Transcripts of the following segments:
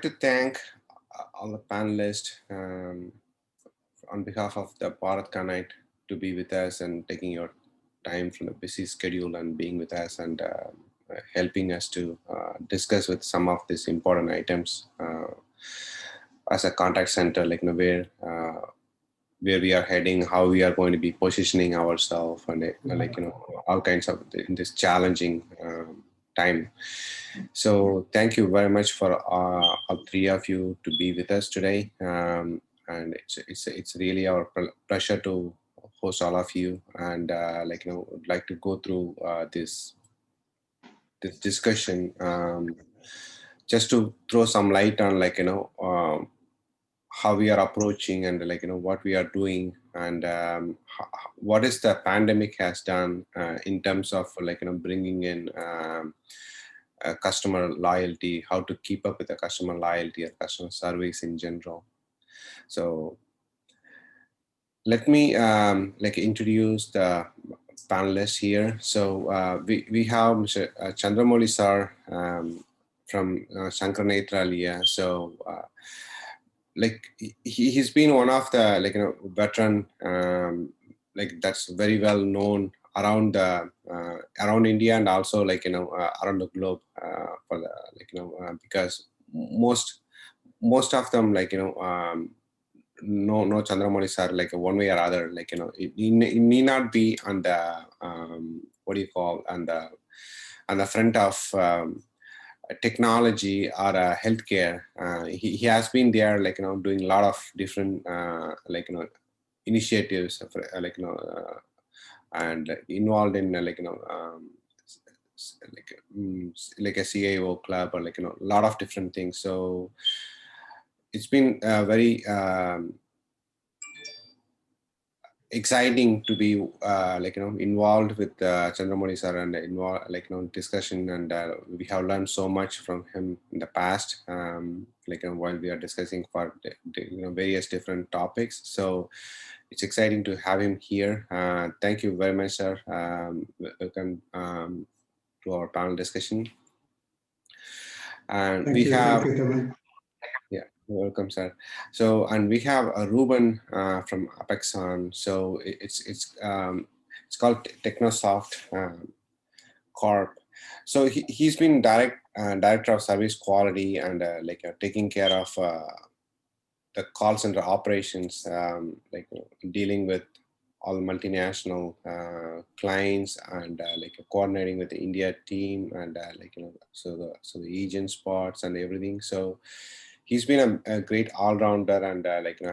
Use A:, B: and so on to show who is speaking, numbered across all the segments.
A: to thank all the panelists on behalf of the Bharat Connect to be with us and taking your time from the busy schedule and being with us and helping us to discuss with some of these important items as a contact center, like where we are heading, how we are going to be positioning ourselves, and all kinds of in this challenging time. So thank you very much for all three of you to be with us today, and it's really our pleasure to host all of you, and would like to go through this discussion, just to throw some light on how we are approaching and what we are doing, and what is the pandemic has done in terms of bringing in customer loyalty, how to keep up with the customer loyalty or customer service in general. So let me introduce the panelists here. So we have Mr. Chandra Mouli sir from Sankara Nethralaya. So he's been one of the veteran that's very well known around around India and also around the globe for the because most of them no Chandramani sir one way or other it need not be on the what do you call on the front of technology or healthcare. He has been there doing a lot of different initiatives and involved in like a CIO club or a lot of different things. So it's been very exciting to be involved with Chandramani sir and involved discussion, and we have learned so much from him in the past while we are discussing for various different topics. So it's exciting to have him here. Thank you very much, sir. Welcome to our panel discussion. And
B: thank
A: we
B: you,
A: have
B: thank you,
A: yeah, you're welcome, sir. So, and we have Ruban from Apexon. So it's called Technosoft Corp. So he's been director of service quality and taking care of the call center operations, dealing with all multinational clients and coordinating with the India team and so the agent spots and everything. So he's been a great all-rounder and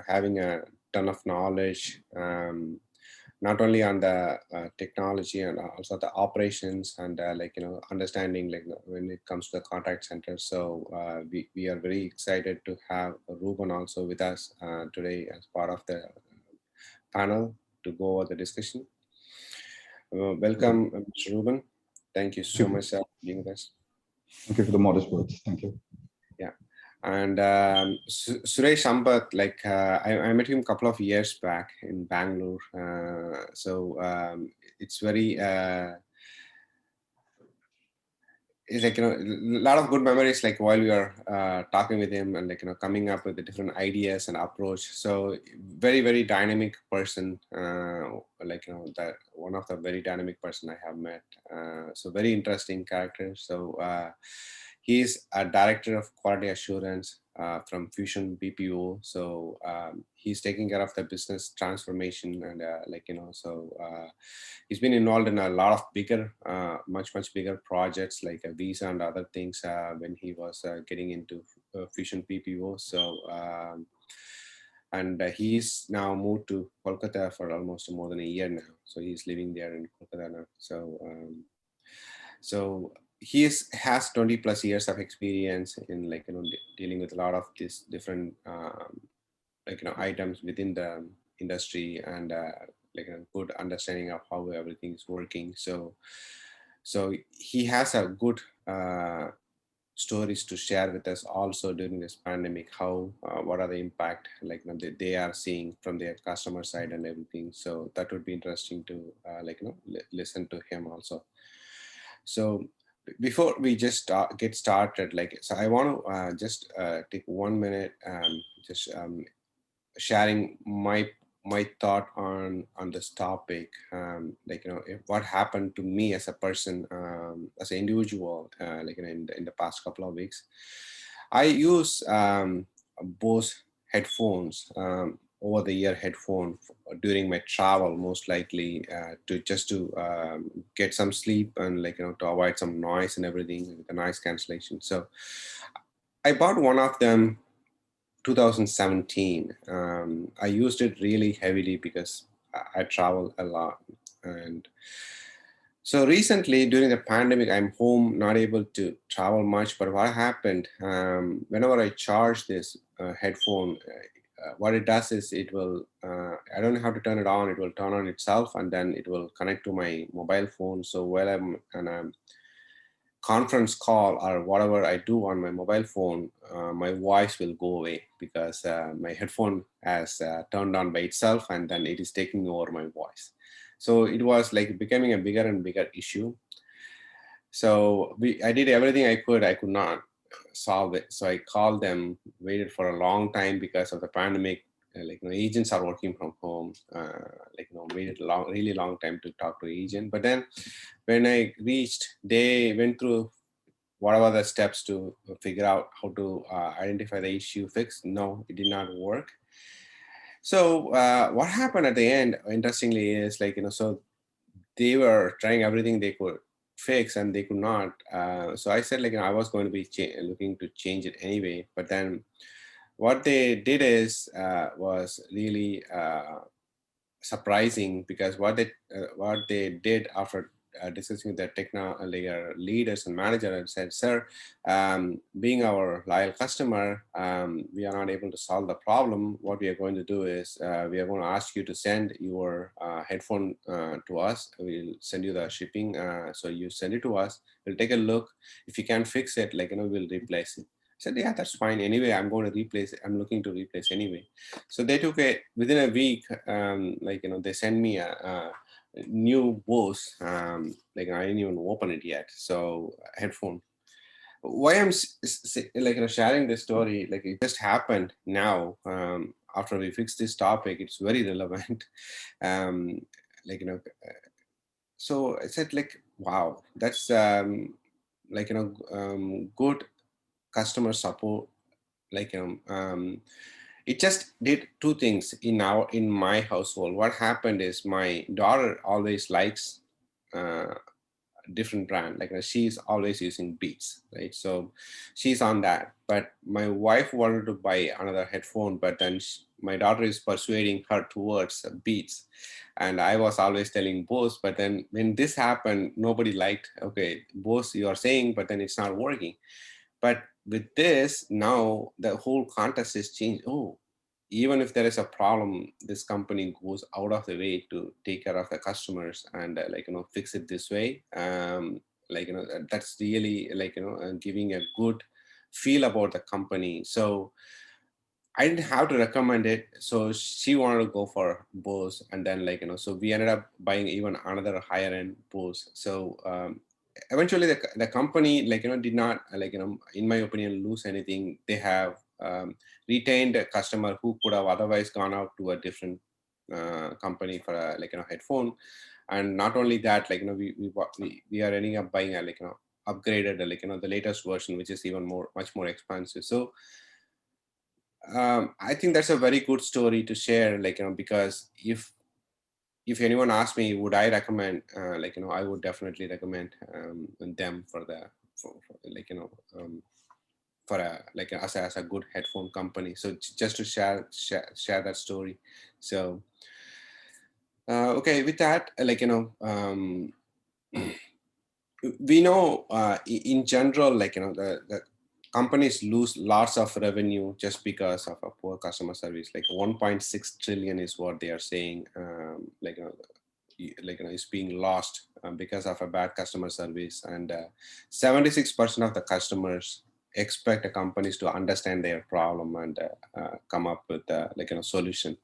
A: having a ton of knowledge, not only on the technology and also the operations and understanding when it comes to the contact center. So we are very excited to have Ruben also with us today as part of the panel to go over the discussion. Welcome, Mr. Ruben. Thank you so much for being with us.
C: Thank you for the modest words. Thank you.
A: Yeah. And Suresh Ambat, I met him a couple of years back in Bangalore. So it's very, it's a lot of good memories while we are talking with him and coming up with the different ideas and approach. So very, very dynamic person, that one of the very dynamic person I have met. So very interesting character. So he's a director of quality assurance from Fusion BPO. So he's taking care of the business transformation and he's been involved in a lot of bigger, much bigger projects like a Visa and other things when he was getting into Fusion BPO. So and he's now moved to Kolkata for almost more than a year now. So he's living there in Kolkata now. So so he has 20 plus years of experience in dealing with a lot of these different items within the industry and a good understanding of how everything is working. So he has a good stories to share with us also during this pandemic, how what are the impact they are seeing from their customer side and everything. So that would be interesting to listen to him also. So before we just get started, so I want to just take 1 minute, just sharing my thought on this topic, what happened to me as a person, as an individual, in the past couple of weeks. I use Bose headphones, over the ear headphone, during my travel, most likely, to get some sleep, and to avoid some noise and everything with the noise cancellation. So I bought one of them 2017. I used it really heavily because I travel a lot. And so recently during the pandemic, I'm home, not able to travel much. But what happened, whenever I charge this headphone, what it does is it will, I don't have to turn it on, it will turn on itself, and then it will connect to my mobile phone. So while I'm on a conference call or whatever I do on my mobile phone, my voice will go away because my headphone has turned on by itself, and then it is taking over my voice. So it was like becoming a bigger and bigger issue. So I did everything I could not solve it. So I called them, waited for a long time because of the pandemic. Agents are working from home. Waited a really long time to talk to agent. But then when I reached, they went through whatever the steps to figure out how to identify the issue, fix. No, it did not work. So what happened at the end, interestingly, is so they were trying everything they could fix and they could not. So I said, I was going to be looking to change it anyway. But then what they did is was really surprising, because what they did after discussing with the techno layer leaders and manager, and said, sir, being our loyal customer, we are not able to solve the problem. What we are going to do is we are going to ask you to send your headphone to us. We'll send you the shipping, so you send it to us, we'll take a look. If you can't fix it, we'll replace it. I said, yeah, that's fine. Anyway, I'm going to replace it. I'm looking to replace anyway. So they took it within a week. They sent me a new Bose. I didn't even open it yet. So headphone. Why I'm sharing this story, it just happened now. After we fixed this topic, it's very relevant. um, like you know, so I said, wow, that's good customer support. It just did two things in my household. What happened is my daughter always likes uh, different brand, she's always using Beats, right? So she's on that. But my wife wanted to buy another headphone, but then my daughter is persuading her towards Beats, and I was always telling Bose. But then when this happened, nobody liked, okay, Bose you are saying, but then it's not working. But with this, now the whole context is changed. Oh, even if there is a problem, this company goes out of the way to take care of the customers and fix it this way. That's really giving a good feel about the company. So I didn't have to recommend it. So she wanted to go for Bose, and then so we ended up buying even another higher end Bose. So eventually the company did not in my opinion lose anything. They have retained a customer who could have otherwise gone out to a different company for a headphone. And not only that, we are ending up buying a upgraded the latest version, which is even much more expensive. So I think that's a very good story to share, because if anyone asks me, would I recommend, I would definitely recommend them for the, for for a as a good headphone company. So just to share that story. So okay, with that, we know in general, the companies lose lots of revenue just because of a poor customer service. 1.6 trillion is what they are saying. Is being lost because of a bad customer service, and 76% of the customers expect the companies to understand their problem and come up with solution.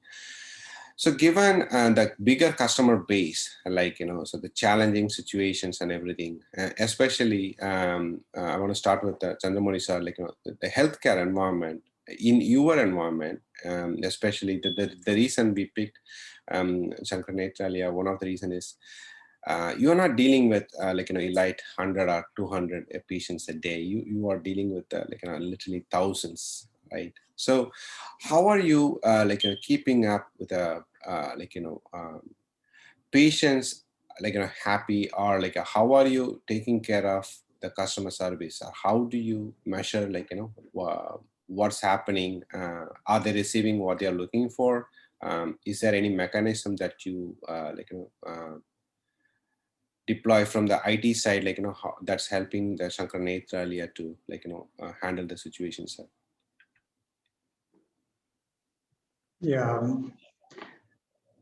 A: So given the bigger customer base, like, so the challenging situations and everything, especially, I want to start with Chandramani sir, like, the healthcare environment, in your environment, especially the reason we picked Sankara Nethralaya, one of the reason is you are not dealing with like, elite 100 or 200 patients a day. You are dealing with like, literally thousands, right? So how are you like, keeping up with like, patients, like, happy, or like, how are you taking care of the customer service, or how do you measure, like, what's happening? Are they receiving what they are looking for? Is there any mechanism that you like, deploy from the IT side, like, how that's helping the Shankar Nethralaya to, like, handle the situation, sir?
B: Yeah,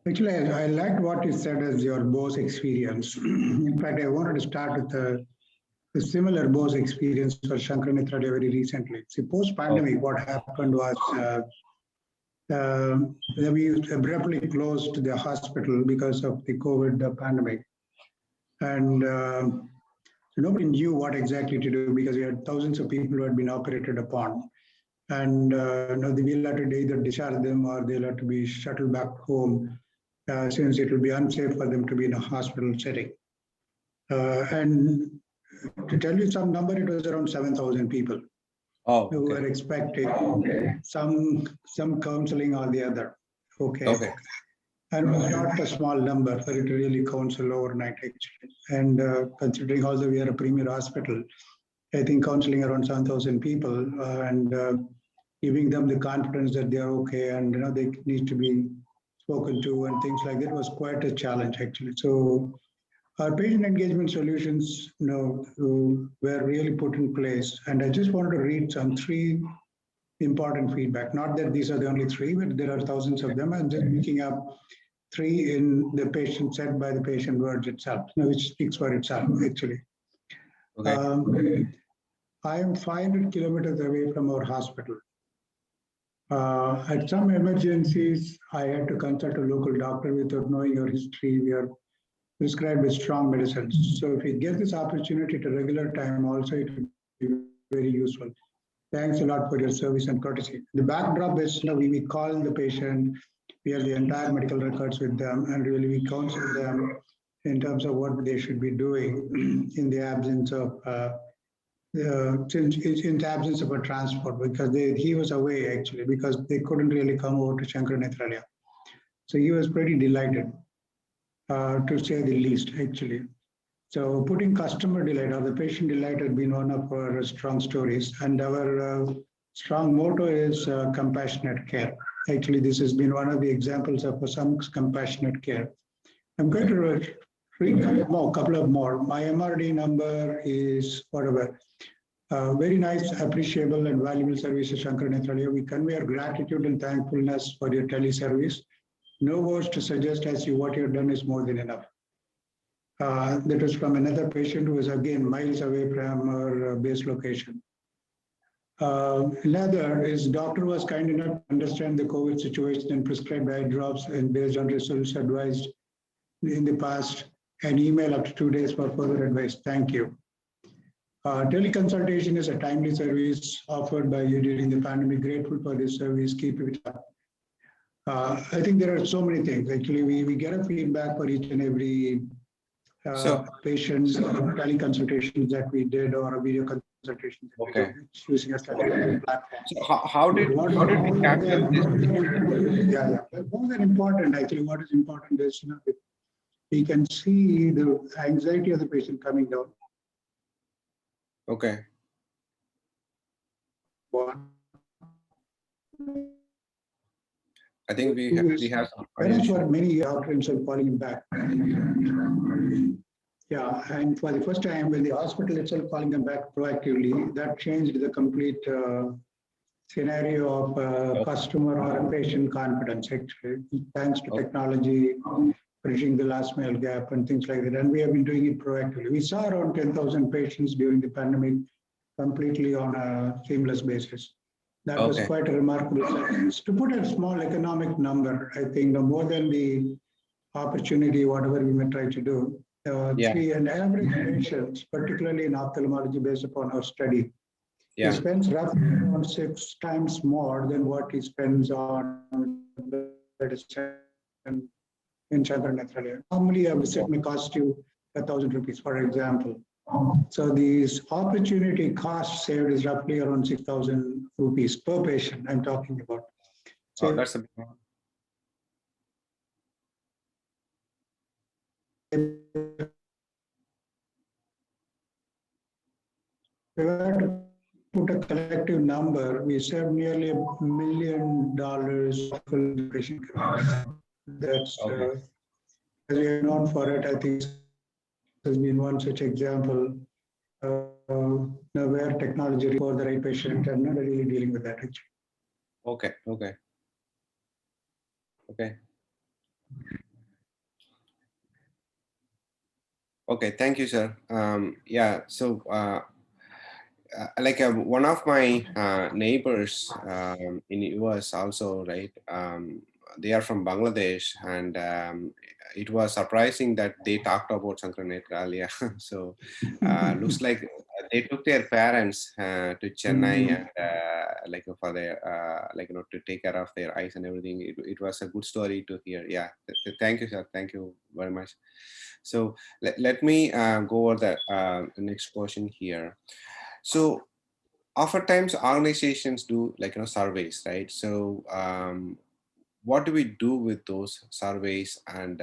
B: actually, I liked what you said as your boss experience. In fact, I wanted to start with a similar boss experience for Shankar Nethralaya very recently. See, post-pandemic, what happened was we abruptly closed the hospital because of the COVID pandemic. And so nobody knew what exactly to do because we had thousands of people who had been operated upon. And we'll have to either discharge them or they'll have to be shuttled back home since it will be unsafe for them to be in a hospital setting. And to tell you some number, it was around 7,000 people who were expecting some counseling or the other. Okay. And it was not a small number for it to really counsel overnight, actually. And considering also we are a premier hospital, I think counseling around 7,000 people and giving them the confidence that they are okay and they need to be spoken to and things like that was quite a challenge, actually. So our patient engagement solutions, were really put in place. And I just wanted to read some 3 important feedback. Not that these are the only 3, but there are thousands of them. I'm just picking up 3 in the patient said by the patient words itself, which speaks for itself, actually. Okay. I am 500 kilometers away from our hospital. At some emergencies, I had to consult a local doctor without knowing your history. We are prescribed with strong medicines. So if we get this opportunity at a regular time, also it will be very useful. Thanks a lot for your service and courtesy. The backdrop is we call the patient, we have the entire medical records with them, and really we counsel them in terms of what they should be doing in the absence of in the absence of a transport, because he was away actually because they couldn't really come over to Shankar Nethralaya. So he was pretty delighted, to say the least, actually. So putting customer delight or the patient delight has been one of our strong stories, and our strong motto is compassionate care. Actually, this has been one of the examples of some compassionate care. I'm going to read a couple of more. My MRD number is whatever. Very nice, appreciable, and valuable services, Shankar Nethralaya. We convey our gratitude and thankfulness for your teleservice. No words to suggest as you what you've done is more than enough. That was from another patient who was again miles away from our base location. Another is doctor was kind enough to understand the COVID situation and prescribed eye drops and based on results advised in the past and email up to 2 days for further advice. Thank you. Teleconsultation is a timely service offered by you during the pandemic. Grateful for this service. Keep it up. I think there are so many things. Actually, we get a feedback for each and every patients teleconsultations that we did or a video consultation that we did using a platform.
A: So how did we tackle this?
B: Yeah. More than important, actually, what is important is we can see the anxiety of the patient coming down.
A: Okay. I think we have
B: for many doctors himself calling him back. Yeah, and for the first time, when the hospital itself calling them back proactively, that changed the complete scenario of customer or patient confidence, actually, thanks to technology, bridging the last mile gap and things like that. And we have been doing it proactively. We saw around 10,000 patients during the pandemic completely on a seamless basis. That was
A: Okay.
B: quite a remarkable success. To put a small economic number, I think more than the opportunity, whatever we may try to do,
A: Yeah.
B: an average patient, particularly in ophthalmology based upon our study, he
A: Yeah.
B: spends roughly around 6 times more than what he spends on medicine in Chandra Nethralaya. Normally, a visit may cost you 1,000 rupees, for example. So this opportunity cost saved is roughly around 6,000 rupees per patient I'm talking about. So
A: Oh, that's a big one.
B: if we were to put a collective number, we saved nearly $1 million of patient care. That's
A: Okay.
B: as we are known for it. I think has been one such example where technology for the right patient and not really dealing with that actually.
A: Okay. Okay. Okay. Okay. Thank you, sir. Yeah. So, like one of my neighbors in US also, right? They are from Bangladesh, and it was surprising that they talked about Sankara Nethralaya. So, looks like they took their parents to Chennai and like for their like to take care of their eyes and everything. It was a good story to hear. Yeah. Thank you, sir. Thank you very much. So let me go over the next question here. So oftentimes organizations do like surveys, right? So what do we do with those surveys, and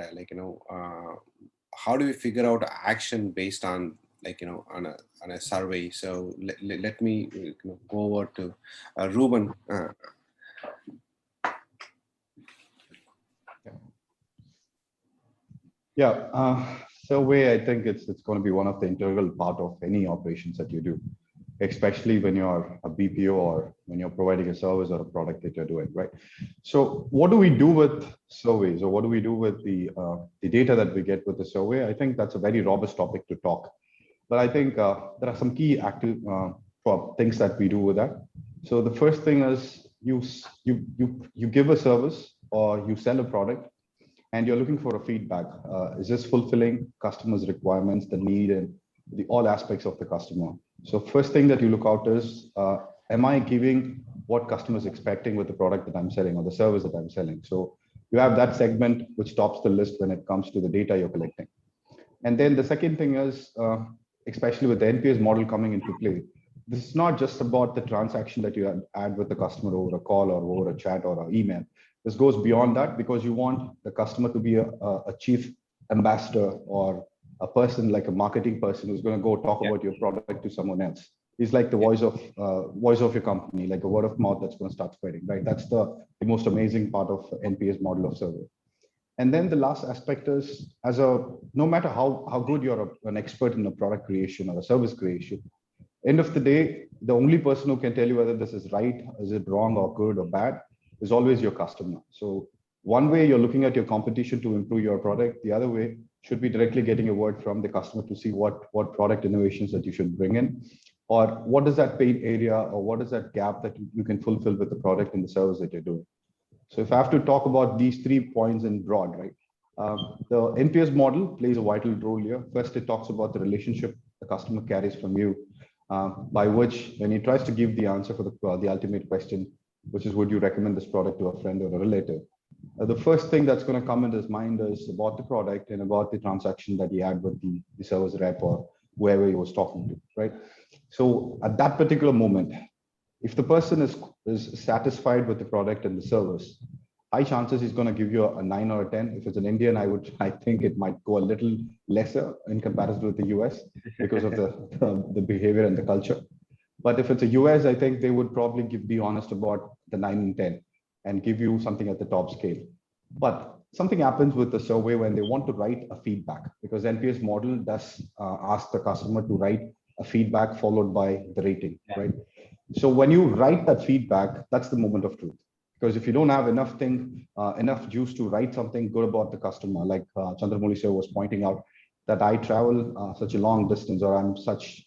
A: how do we figure out action based on on a survey? So let me go over to Ruben.
C: Yeah, survey, I think it's going to be one of the integral part of any operations that you do, especially when you're a BPO or when you're providing a service or a product that you're doing, right? So what do we do with surveys, or what do we do with the data that we get with the survey? I think that's a very robust topic to talk. But I think there are some key active things that we do with that. So the first thing is you give a service or you sell a product, and you're looking for a feedback. Is this fulfilling customers' requirements, the need, and all aspects of the customer? So first thing that you look out is, am I giving what customers expecting with the product that I'm selling or the service that I'm selling? So you have that segment which tops the list when it comes to the data you're collecting. And then the second thing is, especially with the NPS model coming into play, this is not just about the transaction that you add with the customer over a call or over a chat or an email. This goes beyond that, because you want the customer to be a chief ambassador or a person like a marketing person who's going to go talk about your product to someone else. He's like the voice of your company, like a word of mouth that's going to start spreading, right? That's the most amazing part of NPS model of survey. And then the last aspect is, no matter how good you're an expert in a product creation or a service creation, end of the day, the only person who can tell you whether this is right, is it wrong or good or bad, is always your customer. So one way you're looking at your competition to improve your product, the other way should be directly getting a word from the customer to see what product innovations that you should bring in, or what is that pain area, or what is that gap that you can fulfill with the product and the service that you're doing. So if I have to talk about these 3 points in broad, right? The NPS model plays a vital role here. First, it talks about the relationship the customer carries from you, by which when he tries to give the answer for the ultimate question, which is, would you recommend this product to a friend or a relative? The first thing that's going to come in his mind is about the product and about the transaction that he had with the service rep or whoever he was talking to, right? So at that particular moment, if the person is satisfied with the product and the service, high chances he's going to give you a 9 or a 10. If it's an Indian, I think it might go a little lesser in comparison with the US because of the behavior and the culture. But if it's a US, I think they would probably be honest about the 9 and 10 and give you something at the top scale. But something happens with the survey when they want to write a feedback, because NPS model does ask the customer to write a feedback followed by the rating, right? So when you write that feedback, that's the moment of truth. Because if you don't have enough juice to write something good about the customer, like Chandra sir was pointing out, that I travel such a long distance, or I'm such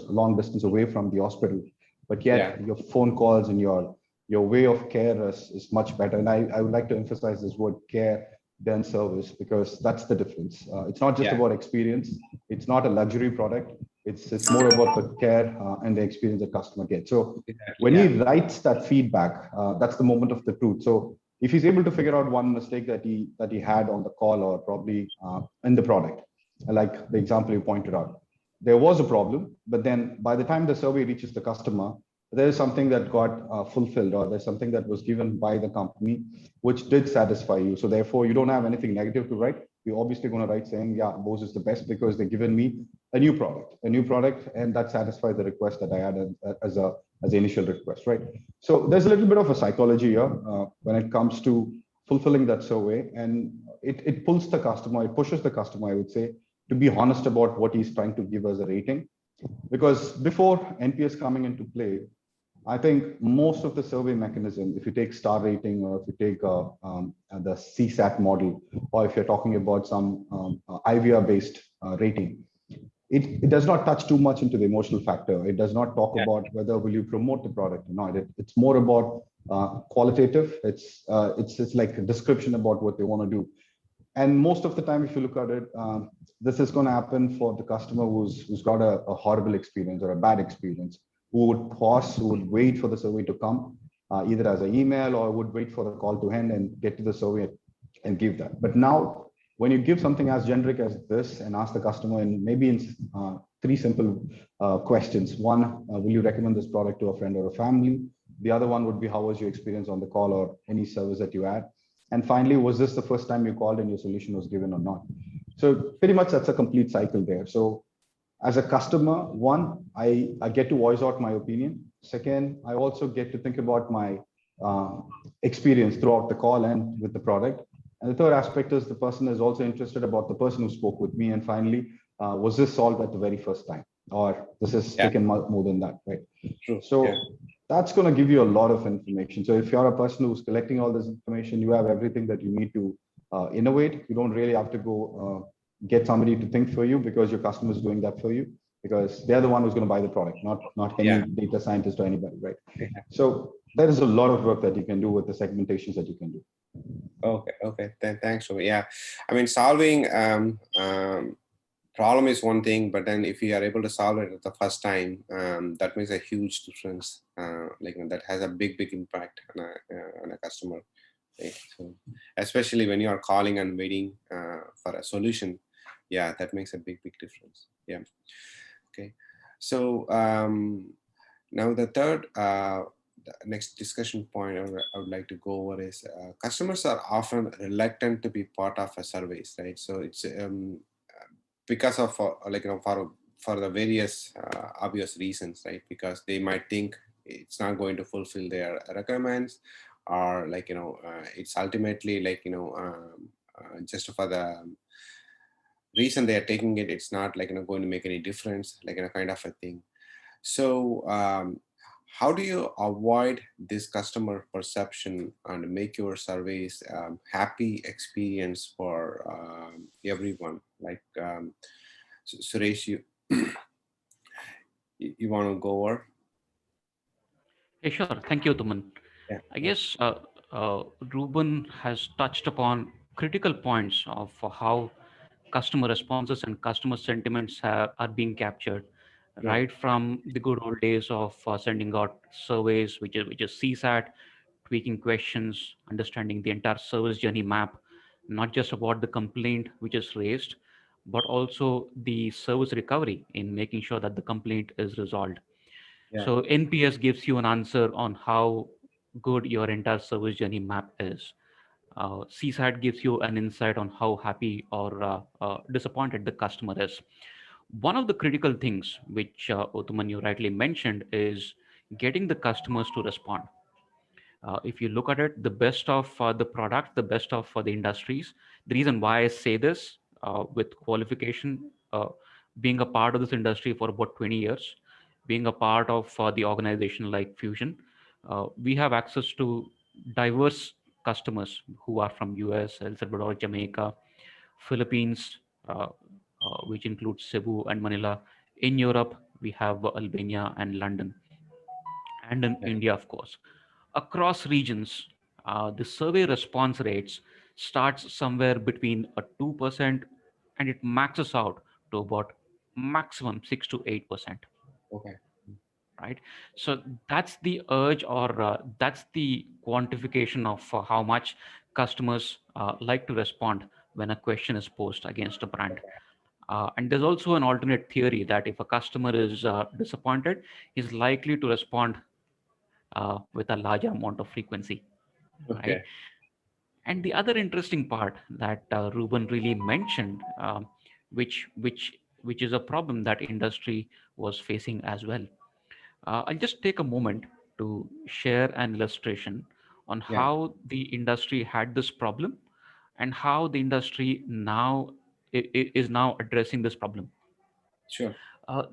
C: long distance away from the hospital, but yet your phone calls and your your way of care is much better. And I would like to emphasize this word care than service, because that's the difference. It's not just
A: Yeah.
C: about experience. It's not a luxury product. It's more about the care and the experience the customer gets. So
A: Exactly.
C: when
A: Yeah.
C: he writes that feedback, that's the moment of the truth. So if he's able to figure out one mistake that he had on the call, or probably in the product, like the example you pointed out, there was a problem, but then by the time the survey reaches the customer, there is something that got fulfilled, or there's something that was given by the company which did satisfy you. So therefore, you don't have anything negative to write. You're obviously going to write saying, yeah, Bose is the best because they've given me a new product, and that satisfied the request that I had as an initial request, right? So there's a little bit of a psychology here when it comes to fulfilling that survey, and it pulls the customer, it pushes the customer, I would say, to be honest about what he's trying to give as a rating. Because before NPS coming into play, I think most of the survey mechanism, if you take star rating, or if you take the CSAT model, or if you're talking about some IVR based rating, it does not touch too much into the emotional factor. It does not talk
A: Yeah.
C: about whether will you promote the product or not. It's more about qualitative. It's like a description about what they want to do. And most of the time, if you look at it, this is going to happen for the customer who's got a horrible experience or a bad experience, who would pause, who would wait for the survey to come, either as an email, or would wait for the call to end and get to the survey and give that. But now, when you give something as generic as this and ask the customer, and maybe in three simple questions. One, will you recommend this product to a friend or a family? The other one would be, how was your experience on the call, or any service that you had? And finally, was this the first time you called and your solution was given or not? So pretty much that's a complete cycle there. So as a customer, one, I get to voice out my opinion. Second, I also get to think about my experience throughout the call and with the product. And the third aspect is the person is also interested about the person who spoke with me. And finally, was this solved at the very first time, or this has taken more than that, right?
A: True.
C: So
A: Yeah.
C: that's going to give you a lot of information. So if you're a person who's collecting all this information, you have everything that you need to innovate. You don't really have to go get somebody to think for you, because your customer is doing that for you, because they're the one who's going to buy the product, not any
A: Yeah.
C: data scientist or anybody, right?
A: Yeah.
C: So there is a lot of work that you can do with the segmentations that you can do.
A: Okay. Okay. Thanks, Ruben. Yeah. I mean, solving problem is one thing, but then if you are able to solve it at the first time, that makes a huge difference. That has a big impact on a customer, right? So especially when you are calling and waiting for a solution, yeah, that makes a big difference. Yeah. Okay. So now the next discussion point I would like to go over is customers are often reluctant to be part of a surveys, right? So it's because of for the various obvious reasons, right? Because they might think it's not going to fulfill their requirements, or it's ultimately just for the reason they are taking it, it's not going to make any difference, kind of a thing. So how do you avoid this customer perception and make your surveys happy experience for everyone? Suresh, you want to go over?
D: Yeah, sure. Thank you, Tuman.
A: Yeah.
D: I guess Ruben has touched upon critical points of how customer responses and customer sentiments are being captured,
A: Yeah.
D: right from the good old days of sending out surveys, which is CSAT, tweaking questions, understanding the entire service journey map, not just about the complaint which is raised, but also the service recovery in making sure that the complaint is resolved.
A: Yeah.
D: So NPS gives you an answer on how good your entire service journey map is. CSAT gives you an insight on how happy or disappointed the customer is. One of the critical things which Uthuman, you rightly mentioned, is getting the customers to respond. If you look at it, the best of the product, the best of the industries. The reason why I say this with qualification, being a part of this industry for about 20 years, being a part of the organization like Fusion, we have access to diverse customers who are from US, El Salvador, Jamaica, Philippines, which includes Cebu and Manila. In Europe, we have Albania and London, and in
A: Yeah.
D: India, of course. Across regions, the survey response rates starts somewhere between a 2% and it maxes out to about maximum 6 to 8%.
A: Okay.
D: Right, so that's the urge, or that's the quantification of how much customers like to respond when a question is posed against a brand. And there's also an alternate theory that if a customer is disappointed, he's likely to respond with a larger amount of frequency, right?
A: Okay.
D: And the other interesting part that Ruben really mentioned, which is a problem that industry was facing as well. I'll just take a moment to share an illustration on
A: Yeah.
D: how the industry had this problem and how the industry now is now addressing this problem.
A: Sure.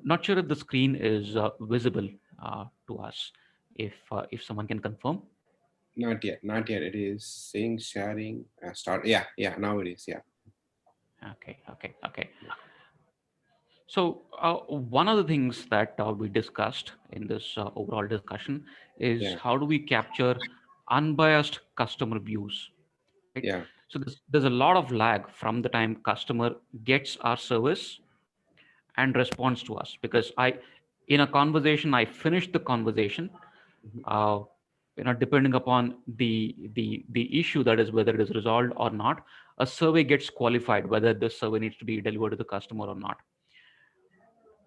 D: Not sure if the screen is visible to us. If someone can confirm.
A: Not yet. Not yet. It is saying sharing. Start. Yeah. Yeah. Now it is. Yeah.
D: Okay, okay, okay. So one of the things that we discussed in this overall discussion is
A: Yeah.
D: how do we capture unbiased customer views, right?
A: Yeah.
D: So there's a lot of lag from the time customer gets our service and responds to us, because in a conversation, I finish the conversation.
A: Mhm.
D: Uh, depending upon the issue, that is whether it is resolved or not, a survey gets qualified whether this survey needs to be delivered to the customer or not.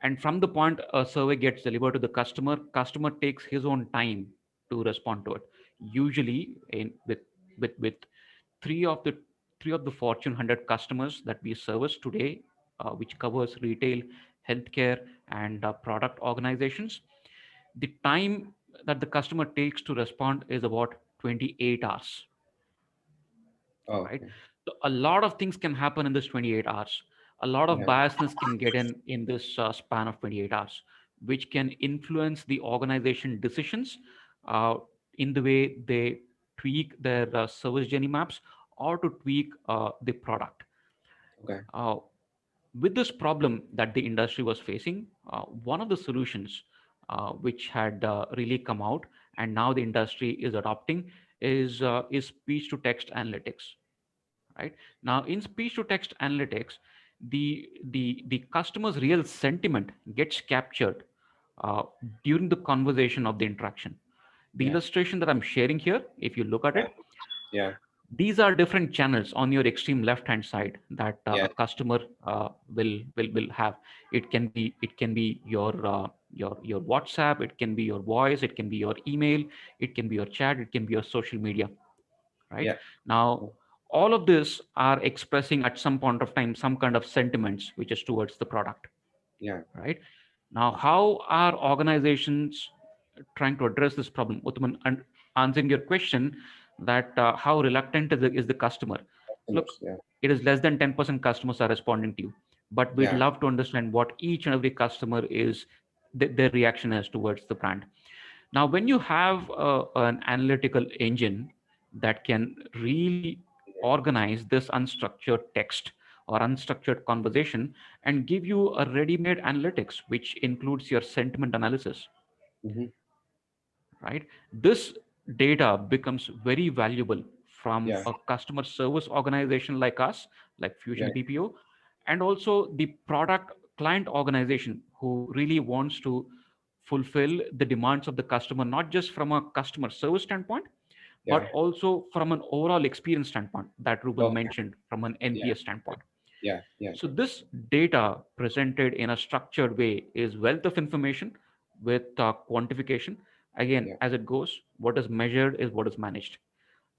D: And from the point a survey gets delivered to the customer takes his own time to respond to it. Usually, with three of the three of the Fortune 100 customers that we service today, which covers retail, healthcare, and product organizations, the time that the customer takes to respond is about 28 hours.
A: Oh,
D: Right?
A: okay.
D: So a lot of things can happen in this 28 hours. A lot of
A: Yeah.
D: biasness can get in this span of 28 hours, which can influence the organization decisions uh, in the way they tweak their service journey maps or to tweak the product.
A: Okay.
D: Uh, with this problem that the industry was facing, one of the solutions which had really come out and now the industry is adopting is speech to text analytics. Right, now in speech to text analytics, the customer's real sentiment gets captured uh, during the conversation of the interaction. The
A: Yeah.
D: illustration that I'm sharing here, if you look at
A: Yeah.
D: it,
A: Yeah.
D: these are different channels on your extreme left hand side that
A: Yeah.
D: a customer will have. It can be your WhatsApp, it can be your voice, it can be your email, it can be your chat, it can be your social media. Right
A: Yeah.
D: now, all of this are expressing at some point of time some kind of sentiments which is towards the product.
A: Yeah.
D: Right now, how are organizations trying to address this problem? Uthaman, and answering your question that how reluctant is the customer. Look,
A: Customers. Yeah.
D: it is less than 10% customers are responding to you, but we'd
A: Yeah.
D: love to understand what each and every customer is, their reaction is towards the brand. Now, when you have an analytical engine that can really organize this unstructured text or unstructured conversation and give you a ready-made analytics, which includes your sentiment analysis,
A: Mm-hmm.
D: right? This data becomes very valuable from
A: Yeah.
D: a customer service organization like us, like Fusion
A: Yeah.
D: BPO, and also the product client organization who really wants to fulfill the demands of the customer, not just from a customer service standpoint, but
A: Yeah.
D: also from an overall experience standpoint that Ruben
A: Okay.
D: mentioned from an
A: Yeah.
D: NPS standpoint.
A: Yeah. Yeah.
D: So this data presented in a structured way is wealth of information with quantification. Again,
A: Yeah.
D: as it goes, what is measured is what is managed.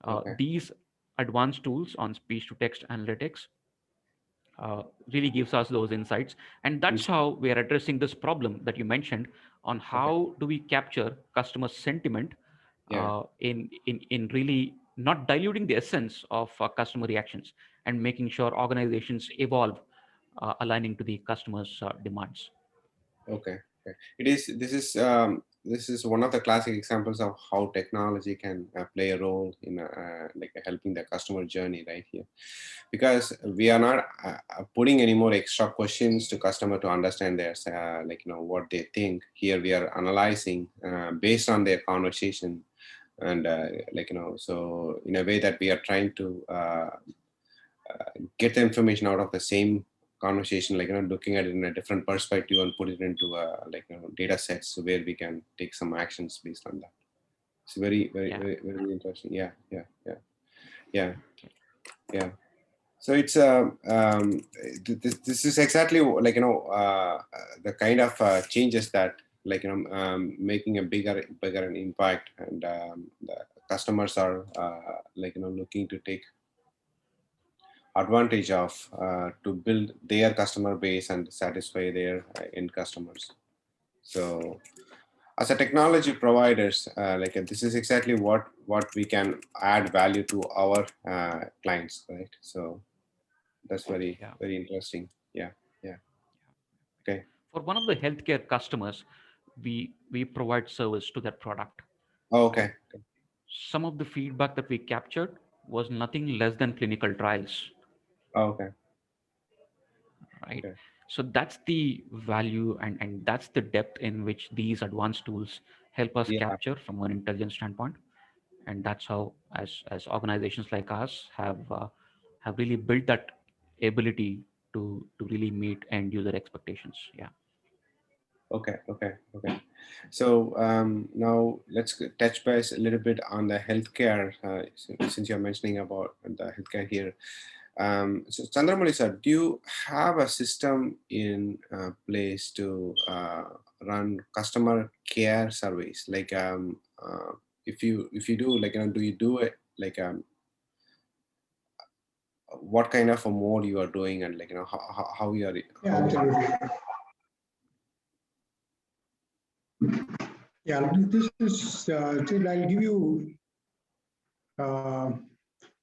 A: Okay.
D: These advanced tools on speech to text analytics really gives us those insights, and
A: Mm.
D: that's how we are addressing this problem that you mentioned on
A: Okay.
D: how do we capture customer sentiment
A: Yeah.
D: in really not diluting the essence of customer reactions and making sure organizations evolve aligning to the customer's demands.
A: Okay. Okay. It is. This is one of the classic examples of how technology can play a role in like helping the customer journey right here, because we are not putting any more extra questions to customer to understand their like what they think. Here we are analyzing based on their conversation, and so in a way that we are trying to get the information out of the same conversation, looking at it in a different perspective and put it into data sets where we can take some actions based on that. It's very, very,
D: Yeah.
A: very, very interesting. Yeah. So it's this is exactly the kind of changes that making a bigger an impact, and the customers are looking to take advantage of to build their customer base and satisfy their end customers. So as a technology providers, this is exactly what we can add value to our clients, right? So that's very,
D: Yeah.
A: very interesting. Yeah. Okay.
D: For one of the healthcare customers, we provide service to that product.
A: Oh,
D: So
A: okay.
D: some of the feedback that we captured was nothing less than clinical trials,
A: Oh, okay.
D: right?
A: Okay.
D: So that's the value, and that's the depth in which these advanced tools help us
A: Yeah.
D: capture from an intelligence standpoint. And that's how, as organizations like us have really built that ability to really meet end user expectations. Yeah.
A: Okay. So now let's touch base a little bit on the healthcare, since you're mentioning about the healthcare here. So Chandramali sir, do you have a system in place to run customer care surveys? If you do, do you do it what kind of a mode you are doing, and how you are
B: Yeah,
A: how
B: absolutely. Yeah, this is, I'll give you uh,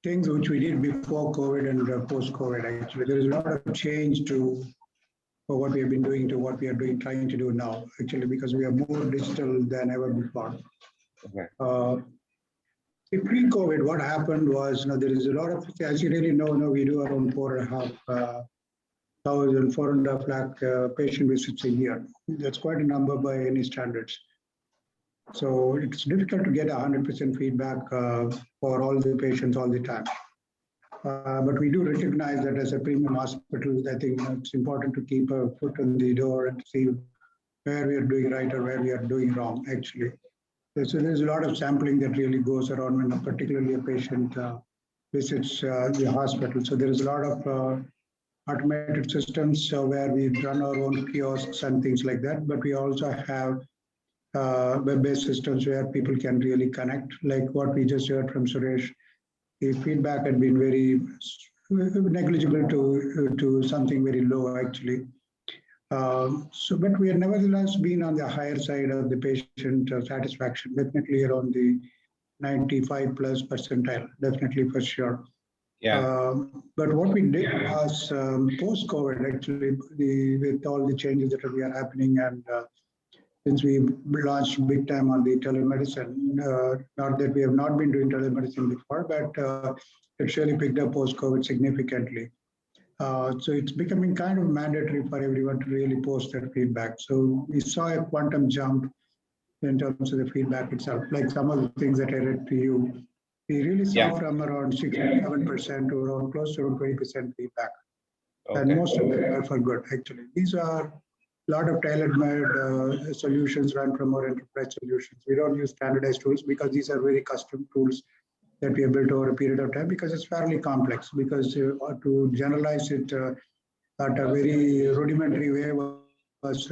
B: things which we did before COVID and post-COVID. Actually, there is a lot of change to for what we have been doing to what we are doing, trying to do now. Actually, because we are more digital than ever before.
A: okay.
B: Pre-COVID, what happened was, there is a lot of, as you really know, we do around 4.5 lakh patient visits a year. That's quite a number by any standards. So it's difficult to get 100% feedback for all the patients all the time. But we do recognize that as a premium hospital, I think it's important to keep a foot on the door and see where we are doing right or where we are doing wrong, actually. So there's a lot of sampling that really goes around when particularly a patient visits the hospital. So there is a lot of automated systems where we run our own kiosks and things like that. But we also have web-based systems where people can really connect, like what we just heard from Suresh. The feedback had been very negligible to something very low, actually. But we have nevertheless been on the higher side of the patient satisfaction, definitely around the 95 plus percentile, definitely for sure.
A: Yeah.
B: But what we did was post-COVID, actually, with all the changes that are happening, and since we launched big time on the telemedicine, not that we have not been doing telemedicine before, but it's really picked up post-COVID significantly. So it's becoming kind of mandatory for everyone to really post their feedback. So we saw a quantum jump in terms of the feedback itself, like some of the things that I read to you. We really saw from around 67% to around close to around 20% feedback.
A: Okay.
B: And most of them are for good, actually. These are a lot of tailor-made solutions run from our enterprise solutions. We don't use standardized tools because these are very custom tools that we have built over a period of time, because it's fairly complex, because to generalize it at a very rudimentary way was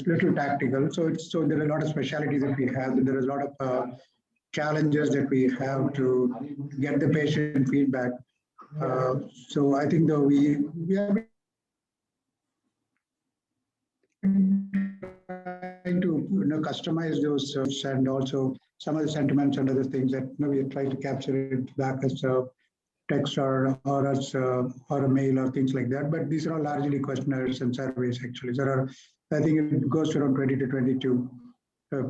B: little tactical. So there are a lot of specialties that we have. There are a lot of challenges that we have to get the patient feedback. So I think that we have been trying to customize those and also some of the sentiments and other things that we try to capture it back as a text or as or a mail or things like that. But these are all largely questionnaires and surveys. Actually, there are, I think it goes around 20 to 22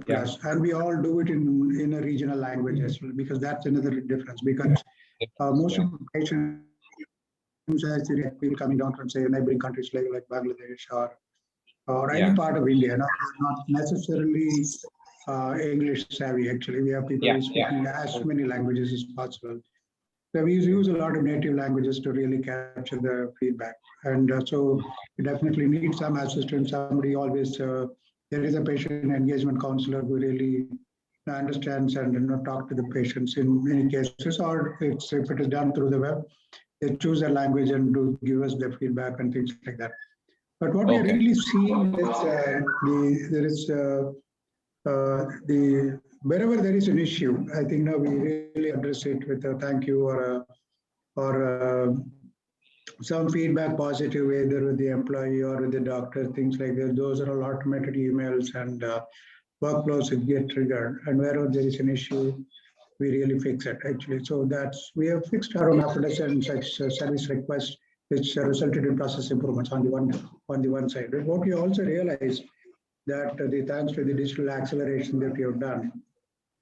B: plus, and we all do it in a regional language as well, because that's another difference. Because most of the patients actually people coming down from say neighboring countries like Bangladesh or any part of India, not necessarily English savvy. Actually, we have people
A: Yeah,
B: who speaking as many languages as possible. So we use a lot of native languages to really capture the feedback. And so you definitely need some assistance. Somebody always, there is a patient engagement counselor who really understands and talk to the patients in many cases, or if it is done through the web, they choose a language and do give us the feedback and things like that. But what we are
A: okay,
B: really seeing is there is the wherever there is an issue, I think now we really address it with a thank you or some feedback positive either with the employee or with the doctor, things like that. Those are all automated emails and workflows that get triggered. And wherever there is an issue, we really fix it actually. So that's we have fixed around half a dozen such service requests, which resulted in process improvements on the one side. But what we also realized that the thanks to the digital acceleration that we have done,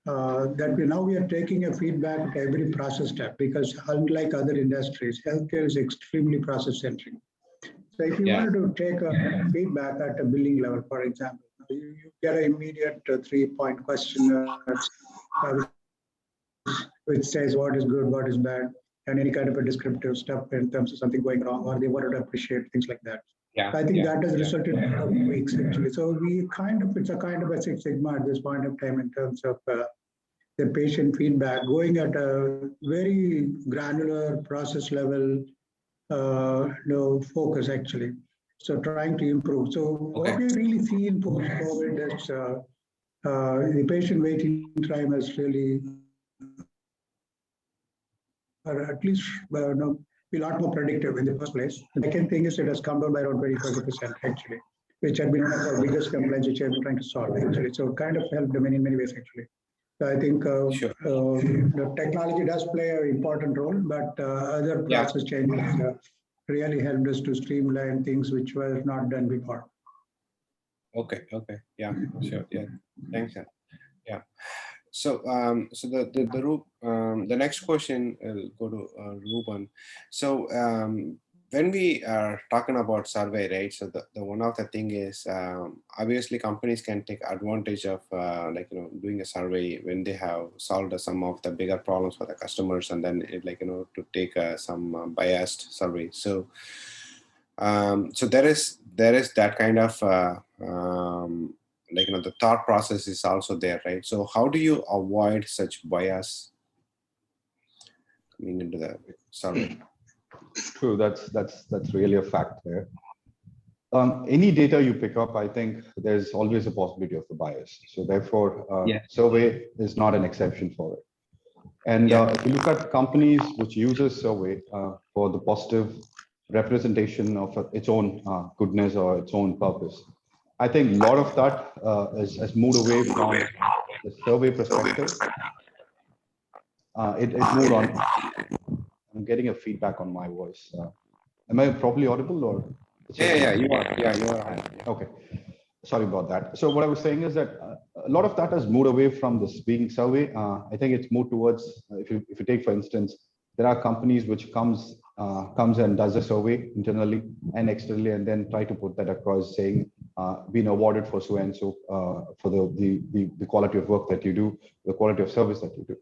B: that we are taking a feedback at every process step because unlike other industries, healthcare is extremely process centric. So if you
A: yeah,
B: wanted to take a feedback at a billing level, for example, you get an immediate 3-point questionnaire which says what is good, what is bad, and any kind of a descriptive stuff in terms of something going wrong, or they wanted to appreciate things like that.
A: yeah,
B: I think
A: yeah,
B: that has
A: yeah,
B: resulted in a lot of tweaks actually. So it's a kind of a Six Sigma at this point of time in terms of the patient feedback, going at a very granular process level focus actually. So trying to improve. So what
A: okay,
B: we really see in post-COVID is the patient waiting time has really, or at least be a lot more predictive in the first place. The second thing is it has come down by around 20-30% actually, which had been one of our biggest complaints which I've been trying to solve actually. So it kind of helped them in many ways actually. So I think
A: sure,
B: the technology does play an important role, but other
A: yeah,
B: process changes really helped us to streamline things which were not done before.
A: okay, okay, yeah, sure, yeah, thanks, sir. Yeah. So, so the next question will go to Ruben. So, when we are talking about survey, right? So the one of the thing is obviously companies can take advantage of doing a survey when they have solved some of the bigger problems for the customers, and then to take some biased survey. So, so there is that kind of the thought process is also there, right? So how do you avoid such bias coming into the survey?
C: True, that's really a fact there. Any data you pick up, I think there's always a possibility of a bias. So therefore,
A: Yeah,
C: survey is not an exception for it. And
A: yeah,
C: if you look at companies which uses survey for the positive representation of its own goodness or its own purpose, I think a lot of that has moved away from the survey perspective. It moved on. I'm getting a feedback on my voice. Am I properly audible or?
A: yeah, you are, you are.
C: Okay, sorry about that. So what I was saying is that a lot of that has moved away from this being survey. I think it's moved towards, if you take for instance, there are companies which comes and does a survey internally and externally, and then try to put that across saying, been awarded for so and so for the quality of work that you do, the quality of service that you do.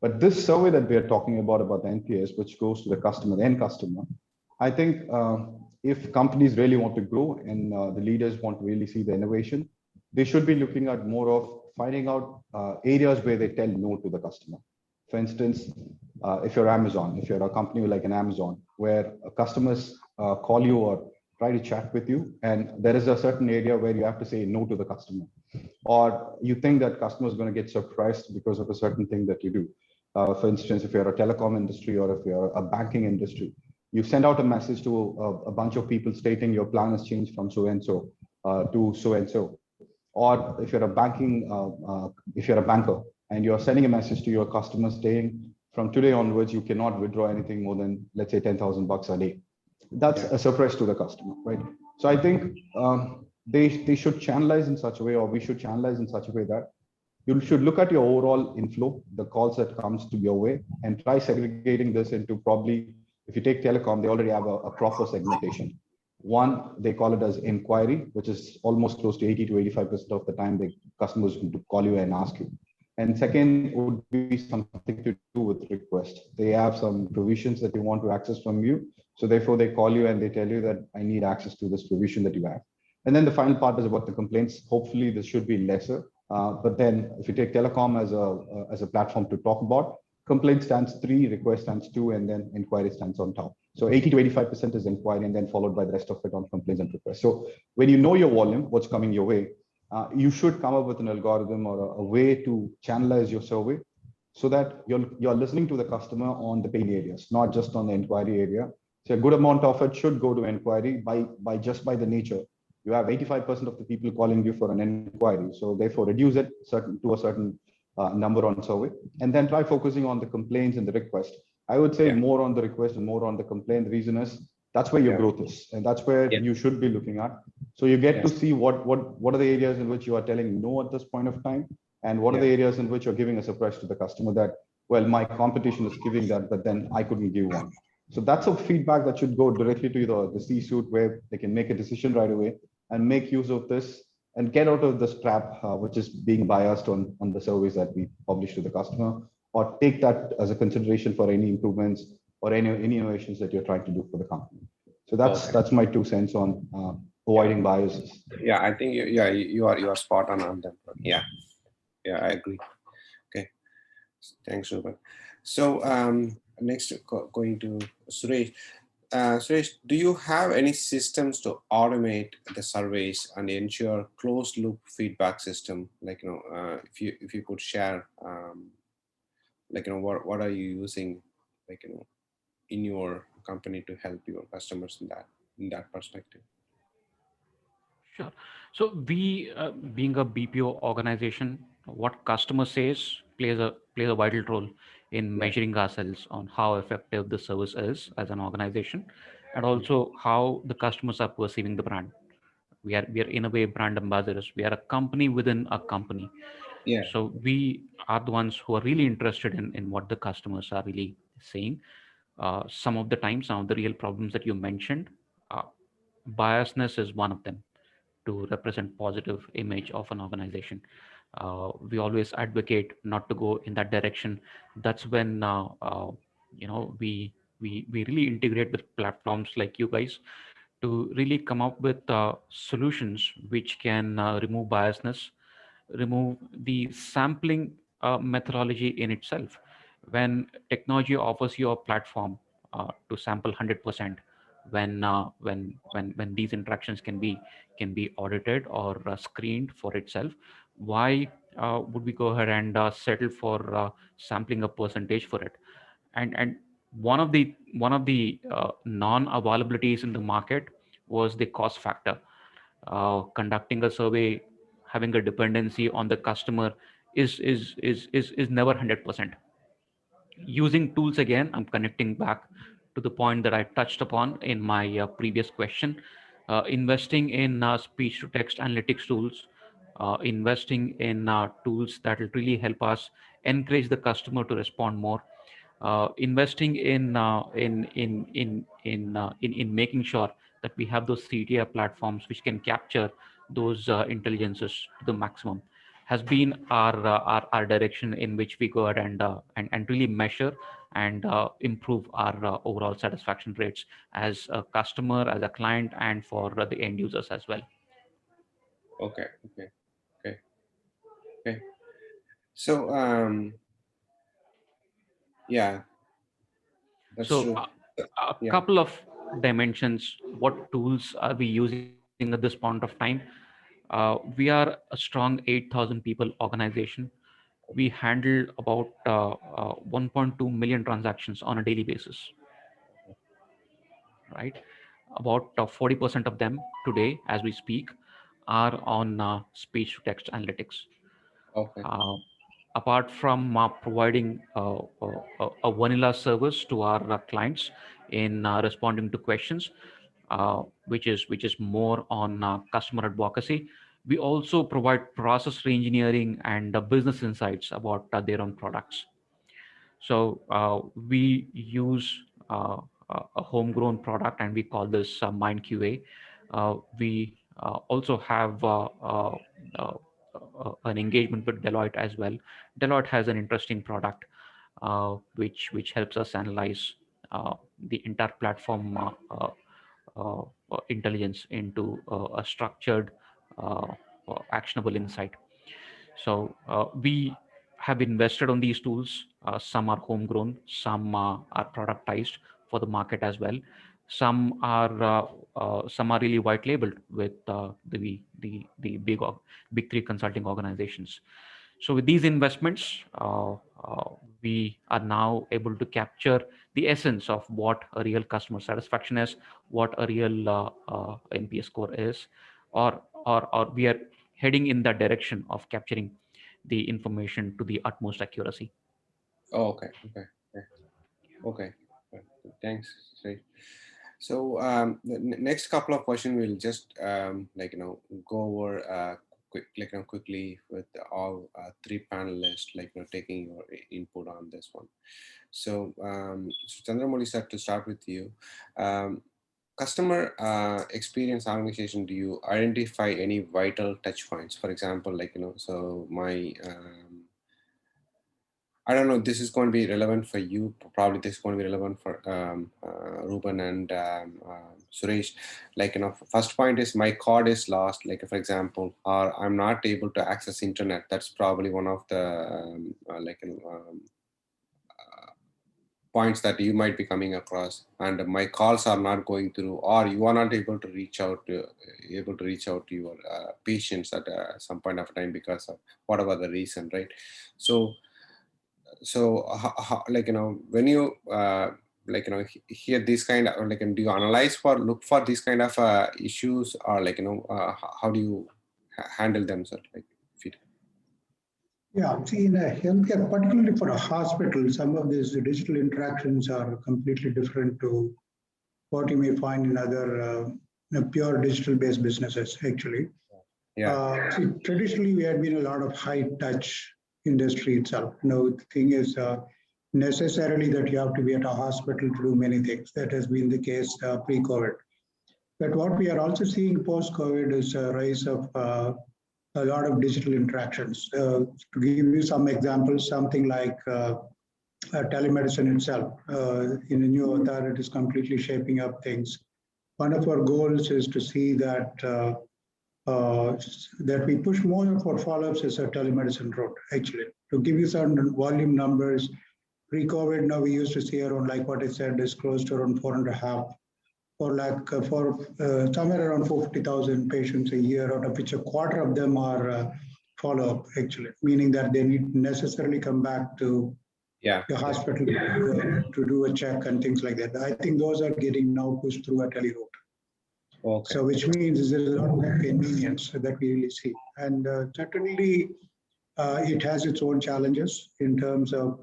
C: But this survey that we are talking about the NPS, which goes to the customer, the end customer, I think if companies really want to grow and the leaders want to really see the innovation, they should be looking at more of finding out areas where they tell no to the customer. For instance, if you're Amazon, if you're a company like an Amazon, where customers call you or try to chat with you, and there is a certain area where you have to say no to the customer, or you think that customer is going to get surprised because of a certain thing that you do. For instance, if you're a telecom industry or if you're a banking industry, you send out a message to a bunch of people stating your plan has changed from so and so to so and so. Or if you're a if you're a banker and you're sending a message to your customers saying from today onwards you cannot withdraw anything more than, let's say, $10,000 a day. That's a surprise to the customer, right? So I think they should channelize in such a way, or we should channelize in such a way that you should look at your overall inflow, the calls that comes to your way, and try segregating this into probably, if you take telecom, they already have a proper segmentation. One, they call it as inquiry, which is almost close to 80 to 85% of the time the customers will call you and ask you. And second would be something to do with request. They have some provisions that they want to access from you. So therefore they call you and they tell you that I need access to this provision that you have. And then the final part is about the complaints. Hopefully this should be lesser. But then if you take telecom as a platform to talk about, complaint stands 3, request stands 2, and then inquiry stands on top. So 80 to 85% is inquiry, and then followed by the rest of it on complaints and requests. So when you know your volume, what's coming your way, you should come up with an algorithm or a way to channelize your survey so that you're listening to the customer on the pain areas, not just on the inquiry area. So a good amount of it should go to inquiry by the nature. You have 85% of the people calling you for an inquiry. So therefore reduce it to a certain number on survey, and then try focusing on the complaints and the request. I would say more on the request and more on the complaint. The reason is that's where your growth is, and that's where you should be looking at. So you get to see what are the areas in which you are telling no at this point of time, and what are the areas in which you're giving a surprise to the customer that, well, my competition is giving that, but then I couldn't give one. So that's a feedback that should go directly to the C-suite, where they can make a decision right away and make use of this and get out of this trap, which is being biased on the surveys that we publish to the customer, or take that as a consideration for any improvements or any innovations that you're trying to do for the company. So that's my 2 cents on avoiding biases.
A: Yeah, I think you are spot on that. Yeah, I agree. Okay, thanks, Ruben. So next, going to Suresh. Suresh, do you have any systems to automate the surveys and ensure closed loop feedback system? Like, if you could share, like, what are you using, like, in your company to help your customers in that perspective?
D: Sure. So we, being a BPO organization, what customer says plays a vital role in
A: Yeah,
D: measuring ourselves on how effective the service is as an organization, and also how the customers are perceiving the brand. We are in a way brand ambassadors. We are a company within a company.
A: yeah,
D: So we are the ones who are really interested in what the customers are really saying. Some of the time, some of the real problems that you mentioned, uh, biasness is one of them to represent positive image of an organization. We always advocate not to go in that direction. That's when we really integrate with platforms like you guys to really come up with solutions which can remove biasness, remove the sampling methodology in itself. When technology offers you a platform to sample 100%, when these interactions can be audited or screened for itself, why would we go ahead and settle for sampling a percentage for it? And one of the non-availabilities in the market was the cost factor. Conducting a survey, having a dependency on the customer is never 100%. Using tools, again, I'm connecting back to the point that I touched upon in my previous question. Investing in speech to text analytics tools, investing in tools that will really help us encourage the customer to respond more, investing in making sure that we have those CTR platforms which can capture those intelligences to the maximum, has been our direction in which we go ahead and really measure and improve our overall satisfaction rates as a customer, as a client, and for the end users as well.
A: okay, okay, okay, okay. So yeah, that's
D: So
A: true.
D: a
A: Yeah,
D: couple of dimensions. What tools are we using at this point of time? We are a strong 8,000 people organization. We handle about 1.2 million transactions on a daily basis, right? About 40% of them today, as we speak, are on speech to text analytics.
A: okay,
D: Uh, Apart from providing a vanilla service to our clients in responding to questions, which is more on customer advocacy, we also provide process reengineering and business insights about their own products. So we use a homegrown product, and we call this Mind QA. We also have an engagement with Deloitte as well. Deloitte has an interesting product which helps us analyze the entire platform intelligence into a structured, uh, actionable insight. So we have invested on these tools. Some are homegrown, some are productized for the market as well. Some are really white labeled with the big three consulting organizations. So with these investments, we are now able to capture the essence of what a real customer satisfaction is, what a real NPS score is, or we are heading in that direction of capturing the information to the utmost accuracy.
A: Oh, okay. Okay. Okay. Okay. Thanks. Right. So the next couple of questions we'll just go over quickly with all three panelists, taking your input on this one. So, Chandra Mouli sir, to start with you, customer experience organization, do you identify any vital touch points? For example, so my I don't know, this is going to be relevant for you. Probably this is going to be relevant for Ruben and Suresh. First point is my card is lost, for example, or I'm not able to access internet. That's probably one of the points that you might be coming across, and my calls are not going through, or you are not able to reach out to your patients at some point of time because of whatever the reason, right? So when you hear this kind of do you analyze for look for these kind of issues, or how do you handle them, sir? If it,
B: Yeah, see, in a healthcare, particularly for a hospital, some of these digital interactions are completely different to what you may find in other pure digital-based businesses, actually. See, traditionally, we had been a lot of high-touch industry itself. The thing is necessarily that you have to be at a hospital to do many things. That has been the case pre-COVID. But what we are also seeing post-COVID is a rise of a lot of digital interactions. To give you some examples, something like telemedicine itself in a new avatar, it is completely shaping up things. One of our goals is to see that that we push more of our follow-ups as a telemedicine route, actually. To give you some volume numbers, pre-COVID, now we used to see around, like what I said, is close to around 4.5, for somewhere around 50,000 patients a year, out of which a quarter of them are follow-up, actually, meaning that they need necessarily come back to the hospital to do a check and things like that. I think those are getting now pushed through a tele route. Okay. So which means there is a lot more convenience that we really see. And certainly it has its own challenges in terms of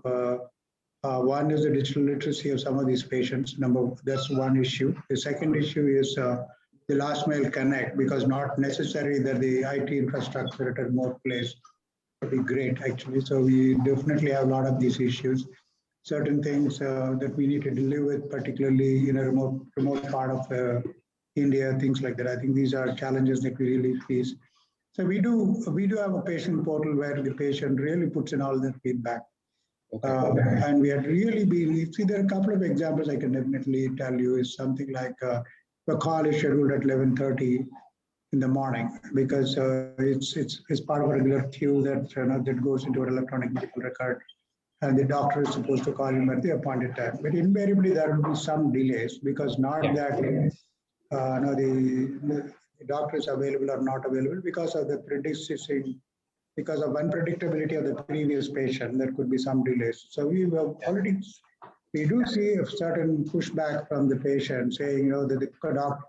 B: one is the digital literacy of some of these patients. That's one issue. The second issue is the last mile connect, because not necessarily that the IT infrastructure at a remote place would be great, actually. So we definitely have a lot of these issues. Certain things that we need to deal with, particularly in a remote part of India, things like that. I think these are challenges that we really face. So we do have a patient portal where the patient really puts in all their feedback. Okay. And we had really been, see, there are a couple of examples I can definitely tell you. Is something like the call is scheduled at 11:30 in the morning, because it's part of a regular queue that that goes into an electronic medical record, and the doctor is supposed to call him at the appointed time. But invariably there will be some delays, because not that the doctor is available or not available, because of the predicting. Because of unpredictability of the previous patient, there could be some delays. So we do see a certain pushback from the patient saying, that the doctor,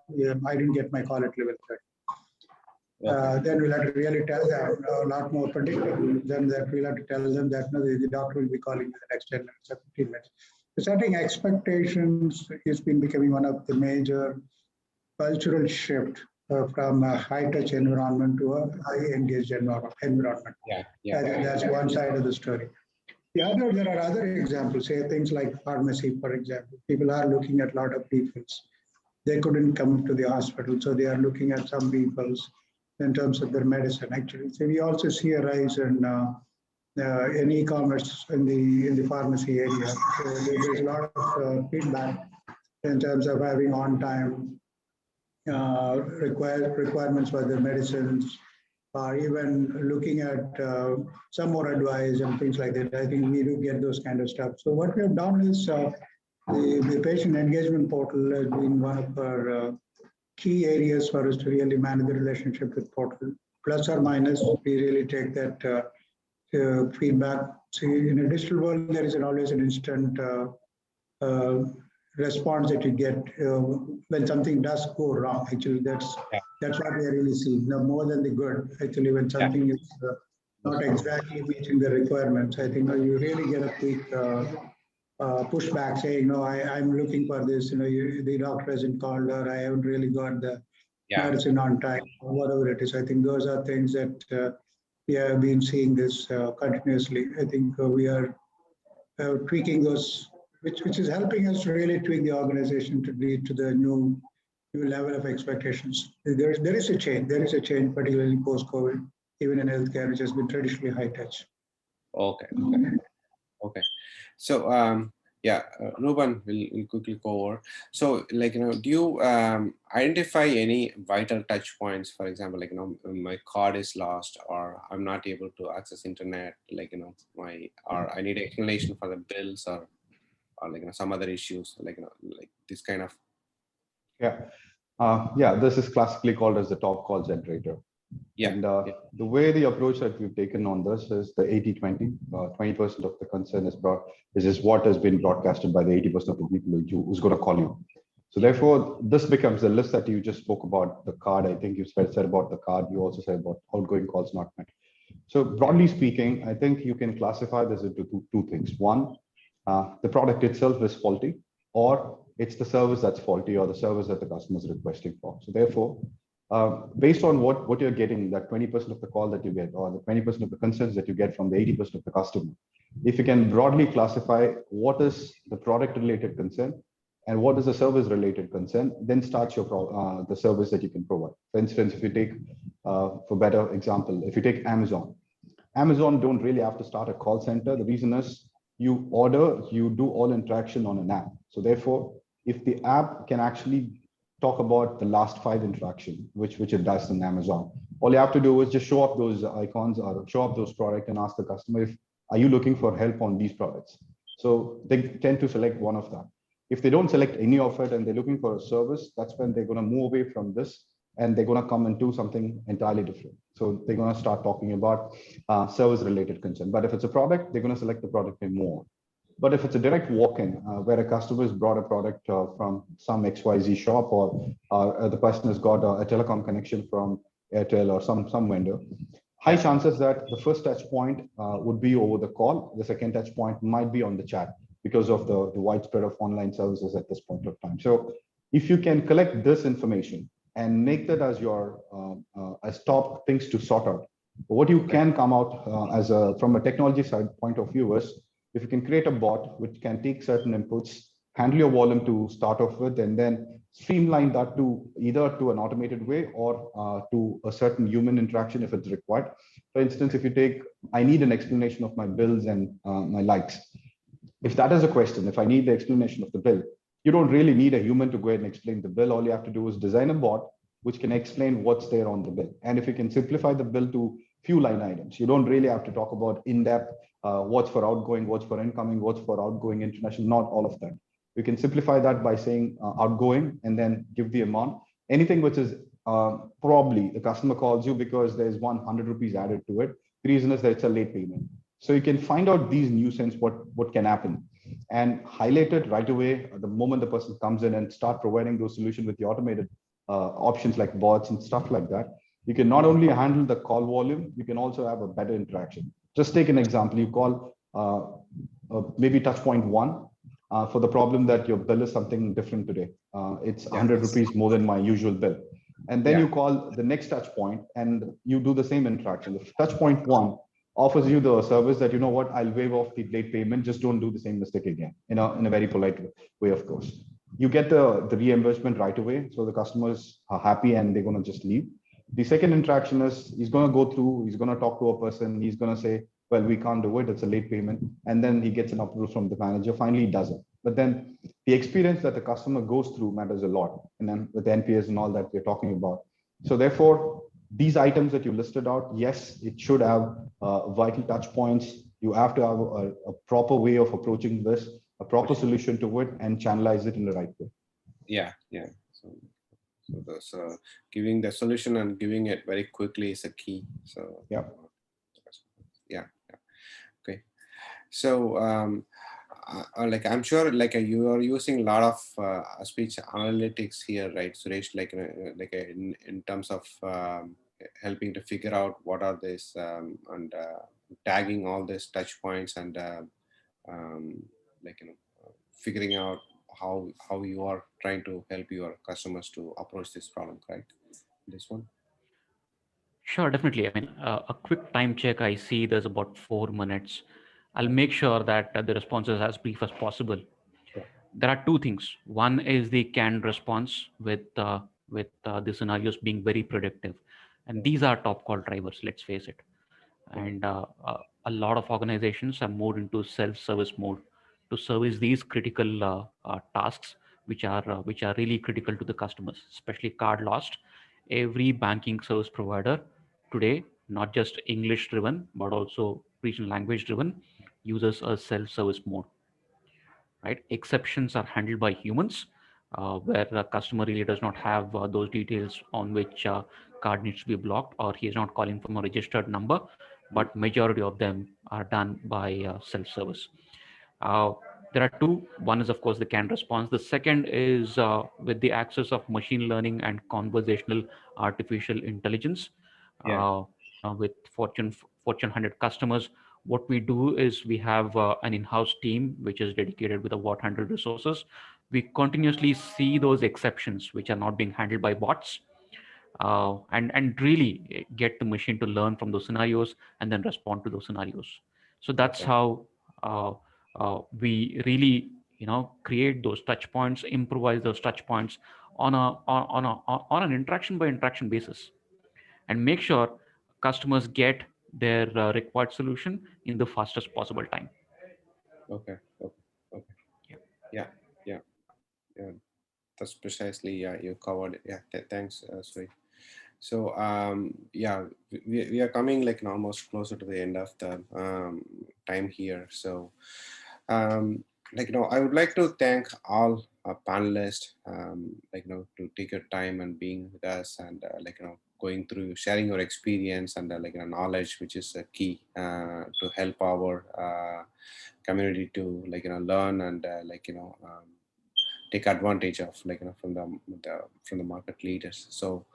B: I didn't get my call at 11:30. Then we'll have to really tell them a lot more predictable than that. We'll have to tell them that the doctor will be calling in the next 10 minutes or 15 minutes. So setting expectations has been becoming one of the major cultural shift from a high-touch environment to a high-engaged environment. I think that's one side of the story. There are other examples, say things like pharmacy, for example. People are looking at a lot of people's. They couldn't come to the hospital, so they are looking at some people's in terms of their medicine. Actually, so we also see a rise in e-commerce in the pharmacy area. So there's a lot of feedback in terms of having on-time requirements for the medicines, or even looking at some more advice and things like that. I think we do get those kind of stuff. So what we have done is the patient engagement portal has been one of our key areas for us to really manage the relationship with portal. Plus or minus, we really take that feedback. See, in a digital world, there is always an instant uh, response that you get when something does go wrong. Actually, that's what we are really seeing. No, more than the good. Actually, when something is not exactly meeting the requirements, I think you really get a quick pushback saying, "No, I'm looking for this. The doctor hasn't called, or I haven't really got the medicine on time, or whatever it is." I think those are things that we have been seeing this continuously. I think we are tweaking those, which is helping us really tweak the organization to lead to the new level of expectations. There is a change. There is a change, particularly post-COVID, even in healthcare, which has been traditionally high touch.
A: Okay. Okay. So Ruben will quickly go over. So do you identify any vital touch points? For example, my card is lost, or I'm not able to access internet, or I need explanation for the bills, or some other issues, like this kind of.
C: This is classically called as the top call generator. And the way the approach that we've taken on this is the 80-20. 20% of the concern is what has been broadcasted by the 80% of the people who's going to call you. So therefore, this becomes the list that you just spoke about, the card. I think you said about the card. You also said about outgoing calls not met. So broadly speaking, I think you can classify this into two things. One, the product itself is faulty, or it's the service that's faulty, or the service that the customer is requesting for. So therefore, based on what you're getting, that 20% of the call that you get, or the 20% of the concerns that you get from the 80% of the customer, if you can broadly classify what is the product related concern and what is the service related concern, then start your the service that you can provide. For instance, if you take, for better example, if you take Amazon don't really have to start a call center. The reason is you order, you do all interaction on an app. So therefore, if the app can actually talk about the last 5 interaction, which it does in Amazon, all you have to do is just show up those icons or show up those products and ask the customer, are you looking for help on these products? So they tend to select one of them. If they don't select any of it and they're looking for a service, that's when they're going to move away from this and they're going to come and do something entirely different. So they're going to start talking about service related concern. But if it's a product, they're going to select the product and more. But if it's a direct walk-in where a customer has brought a product from some XYZ shop, or the person has got a telecom connection from Airtel or some vendor, high chances that the first touch point would be over the call. The second touch point might be on the chat because of the widespread of online services at this point of time. So if you can collect this information and make that as your as top things to sort out, what you can come out from a technology side point of view is, if you can create a bot which can take certain inputs, handle your volume to start off with, and then streamline that to either to an automated way or to a certain human interaction if it's required. For instance, if you take, I need an explanation of my bills and my likes. If that is a question, if I need the explanation of the bill, you don't really need a human to go ahead and explain the bill. All you have to do is design a bot which can explain what's there on the bill. And if you can simplify the bill to few line items, you don't really have to talk about in-depth what's for outgoing, what's for incoming, what's for outgoing, international, not all of that. We can simplify that by saying outgoing and then give the amount. Anything which is probably the customer calls you because there's 100 rupees added to it. The reason is that it's a late payment. So you can find out these nuisance, what can happen, and highlight it right away the moment the person comes in and start providing those solutions with the automated options like bots and stuff like that. You can not only handle the call volume, you can also have a better interaction. Just take an example. You call maybe touch point 1 for the problem that your bill is something different today. It's 100 rupees more than my usual bill. And then you call the next touch point and you do the same interaction. The touch point 1 offers you the service that, you know what, I'll waive off the late payment, just don't do the same mistake again, in a very polite way, of course. You get the reimbursement right away, so the customers are happy and they're going to just leave. The second interaction is he's going to go through, he's going to talk to a person, he's going to say, well, we can't do it, it's a late payment, and then he gets an approval from the manager, finally he does it. But then the experience that the customer goes through matters a lot, and then with NPS and all that we're talking about. So therefore, these items that you listed out, yes, it should have vital touch points. You have to have a proper way of approaching this, a proper solution to it, and channelize it in the right way.
A: Yeah, yeah. So giving the solution and giving it very quickly is a key. So
C: yeah,
A: yeah. Okay. So like I'm sure like you are using a lot of speech analytics here, right, Suresh? Like in terms of helping to figure out what are these and tagging all these touch points and um, like figuring out how you are trying to help your customers to approach this problem, right? This one.
D: Sure, definitely. I mean, a quick time check, I see there's about 4 minutes. I'll make sure that the response is as brief as possible.
A: Yeah.
D: There are two things. One is the canned response with the scenarios being very predictive, and these are top call drivers. Let's face it. And a lot of organizations have moved into self-service mode to service these critical tasks, which are really critical to the customers, especially card lost. Every banking service provider today, not just English driven but also regional language driven, uses a self-service mode, right? Exceptions are handled by humans, where the customer really does not have those details on which card needs to be blocked, or he is not calling from a registered number. But majority of them are done by self-service. Uh, there are two. One is, of course, the canned response. The second is with the access of machine learning and conversational artificial intelligence.
A: Yeah.
D: With Fortune 100 customers, what we do is we have an in-house team which is dedicated with about 100 resources. We continuously see those exceptions which are not being handled by bots, and really get the machine to learn from those scenarios and then respond to those scenarios. So that's
A: Okay.
D: how we really create those touch points, improvise those touch points on an interaction by interaction basis, and make sure customers get their required solution in the fastest possible time.
A: Okay. Okay. Okay.
D: Yeah.
A: Yeah. Yeah. Yeah. That's precisely, yeah, you covered it. Yeah. Thanks, Sri. So yeah, we are coming like almost closer to the end of the time here. So like I would like to thank all our panelists, like to take your time and being with us, and like going through sharing your experience and like knowledge, which is a key to help our community to like learn and like take advantage of like from the market leaders. So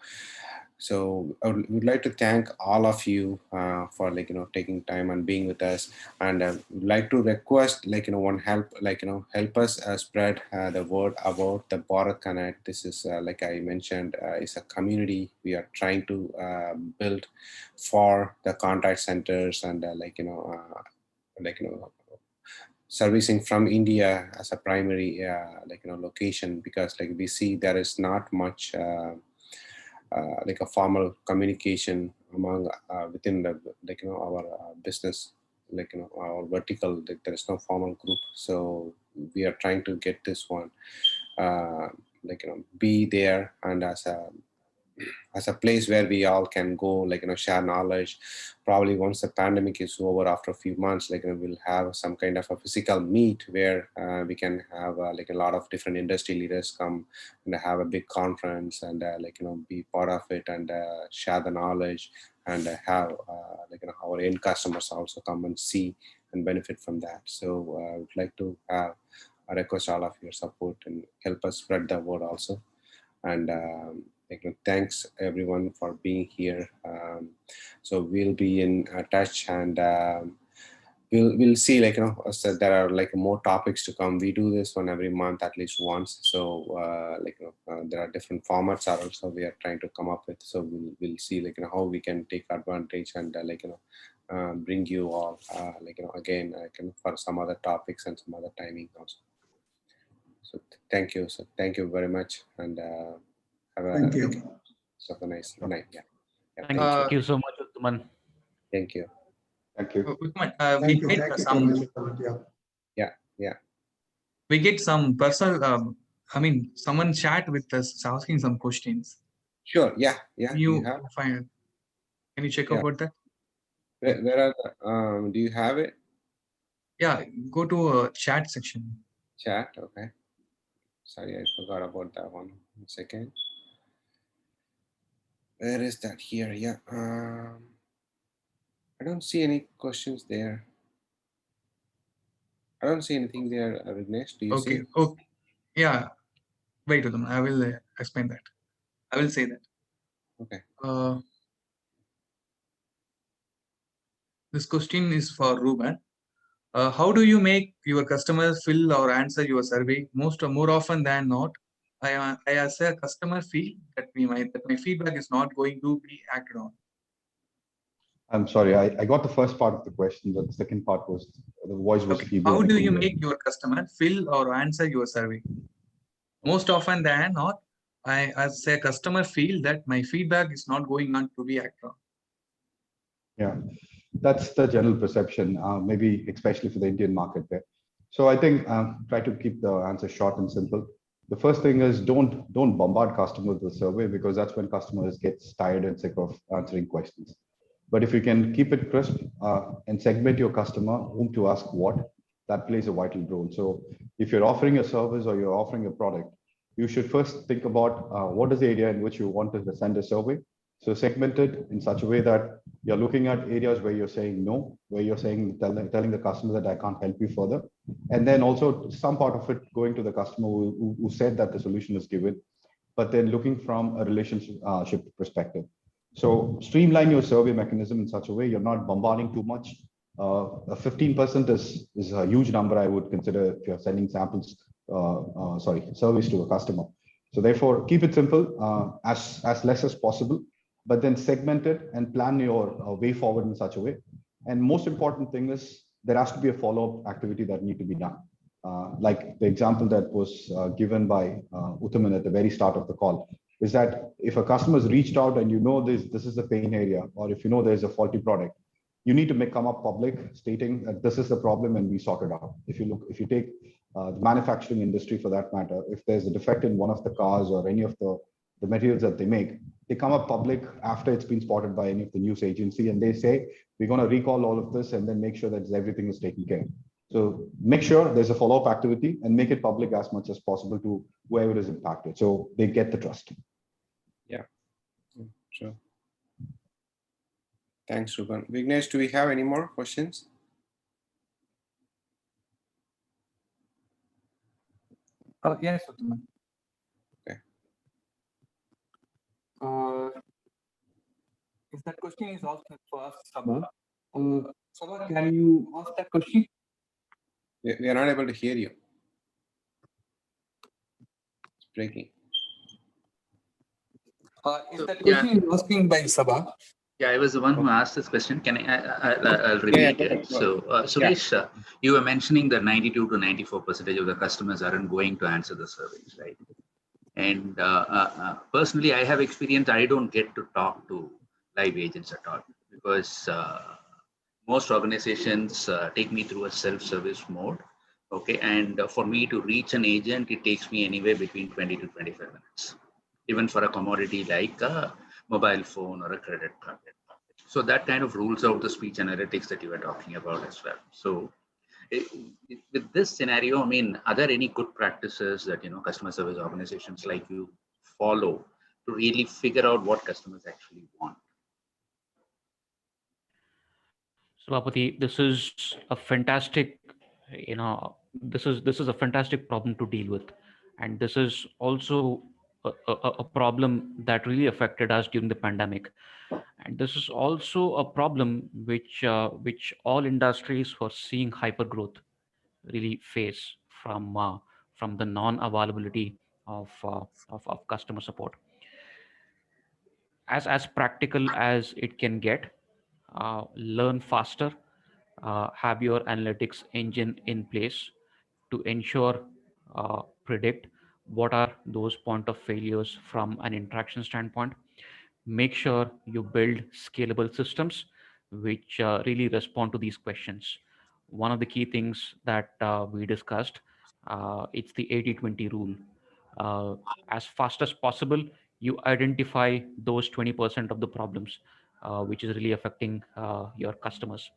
A: I would like to thank all of you for like taking time and being with us, and would like to request like one help, like help us spread the word about the Bharat Connect. This is like I mentioned, is a community we are trying to build for the contact centers and like servicing from India as a primary like location, because like we see there is not much like a formal communication among within the like our business, like our vertical, like there is no formal group. So we are trying to get this one like be there, and as a place where we all can go, like share knowledge. Probably once the pandemic is over, after a few months, like we'll have some kind of a physical meet where we can have like a lot of different industry leaders come and have a big conference and like be part of it and share the knowledge, and have like our end customers also come and see and benefit from that. So I would like to have I request all of your support and help us spread the word also. And thanks everyone for being here. So we'll be in touch, and we'll see, like so there are like more topics to come. We do this one every month at least once. So like there are different formats are also we are trying to come up with. So we'll see like how we can take advantage and like bring you all again for some other topics and some other timing also. So thank you. So thank you very much, and have
B: Thank
A: a,
B: you.
A: have a nice night. Yeah. Yeah.
D: Thank
A: Thank you.
D: you so much, Utman.
A: Thank you.
C: Thank you.
E: Utman,
B: Thank you. Thank you so much. Yeah.
A: Yeah. Yeah.
E: we get some personal, someone chat with us asking some questions.
A: Sure. Yeah. Yeah.
E: Can
A: Do you
E: you
A: have?
E: find? Can you check
A: Yeah.
E: about that?
A: Where are the, do you have it?
E: Yeah, go to chat section.
A: Chat. Okay. Sorry, I forgot about that one. 1 second. Where is that here? Yeah. I don't see any questions there. I don't see anything there, Vignesh. Do you
E: Okay.
A: see?
E: Okay. Yeah. Wait, Utman. I will explain that. I will say that.
A: Okay.
E: This question is for Ruben. How do you make your customers fill or answer your survey? More often than not, I as a customer feel that my feedback is not going to be acted on.
C: I'm sorry, I got the first part of the question, but the second part was the voice was
E: Okay.
C: feeble.
E: How
C: And I
E: do you
C: couldn't
E: make your customer fill or answer your survey? Most often than not, I as a customer feel that my feedback is not going on to be acted on.
C: Yeah, that's the general perception, maybe especially for the Indian market there. So I think try to keep the answer short and simple. The first thing is don't bombard customers with a survey, because that's when customers get tired and sick of answering questions. But if you can keep it crisp and segment your customer, whom to ask what, that plays a vital role. So if you're offering a service or you're offering a product, you should first think about what is the area in which you want to send a survey. So segment it in such a way that you're looking at areas where you're saying no, where you're saying telling the customer that I can't help you further, and then also some part of it going to the customer who said that the solution is given, but then looking from a relationship perspective. So streamline your survey mechanism in such a way you're not bombarding too much. 15% is a huge number, I would consider, if you're sending surveys to a customer. So therefore, keep it simple, as less as possible, but then segment it and plan your way forward in such a way. And most important thing is there has to be a follow-up activity that need to be done. Like the example that was given by Uttaman at the very start of the call, is that if a customer's reached out and you know this is the pain area, or if you know there's a faulty product, you need to come up public stating that this is the problem and we sort it out. If you take the manufacturing industry for that matter, if there's a defect in one of the cars or any of the materials that they make, they come up public after it's been spotted by any of the news agency, and they say, we're going to recall all of this and then make sure that everything is taken care of. So make sure there's a follow-up activity and make it public as much as possible to whoever is impacted, so they get the trust.
A: Yeah, sure. Thanks, Ruben. Vignesh, do we have any more questions?
E: Yes, Utman.
A: Okay.
E: If that question is asked for us, Sabha, Sabha, can you ask that question?
A: We are not able to hear you. It's breaking.
E: If that question is asking by Sabha.
F: Yeah, I was the one who asked this question. Can I'll repeat it. So, Suresh, you were mentioning that 92 to 94% of the customers aren't going to answer the surveys, right? And personally, I have experience. I don't get to talk to live agents at all, because most organizations take me through a self-service mode. Okay, and for me to reach an agent, it takes me anywhere between 20 to 25 minutes, even for a commodity like a mobile phone or a credit card. So that kind of rules out the speech analytics that you were talking about as well. So with this scenario, I mean, are there any good practices that, customer service organizations like you follow to really figure out what customers actually want?
D: Sabapati, this is a fantastic, this is a fantastic problem to deal with, and this is also a problem that really affected us during the pandemic, and this is also a problem which all industries who are seeing hyper growth really face from the non-availability of customer support. As practical as it can get, learn faster, have your analytics engine in place to ensure, predict what are those point of failures from an interaction standpoint. Make sure you build scalable systems which really respond to these questions. One of the key things that we discussed, it's the 80-20 rule. uh, as fast as possible, you identify those 20% of the problems which is really affecting your customers.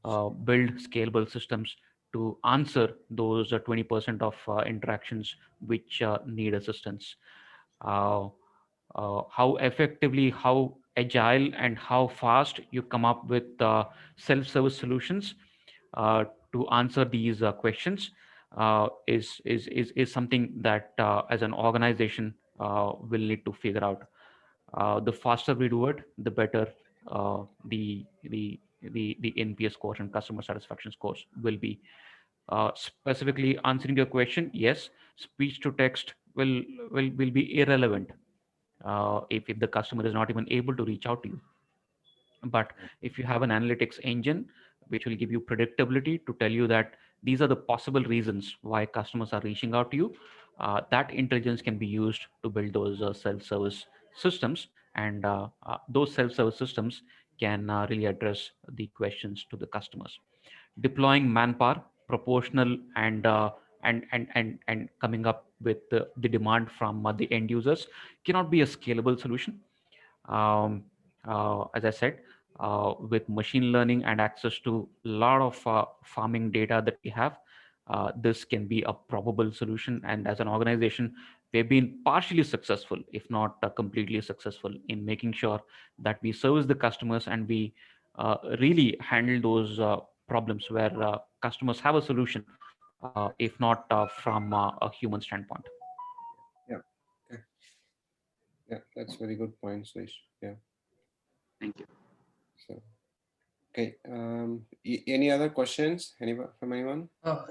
D: Build scalable systems to answer those 20% of interactions which need assistance. uh, how effectively, how agile, and how fast you come up with self-service solutions to answer these questions is something that as an organization will need to figure out. The faster we do it, the better the NPS scores and customer satisfaction scores will be. Specifically answering your question, yes, speech to text will be irrelevant if the customer is not even able to reach out to you. But if you have an analytics engine which will give you predictability to tell you that these are the possible reasons why customers are reaching out to you, that intelligence can be used to build those self-service systems, and those self-service systems can really address the questions to the customers. Deploying manpower proportional and coming up with the demand from the end users cannot be a scalable solution. um, as I said, with machine learning and access to a lot of farming data that we have, this can be a probable solution. And as an organization, we've been partially successful, if not completely successful, in making sure that we service the customers and we really handle those problems where customers have a solution, if not from a human standpoint.
A: Yeah. Okay. Yeah, that's very good point, Suresh. Yeah.
F: Thank you.
A: So, okay. Any other questions? From anyone?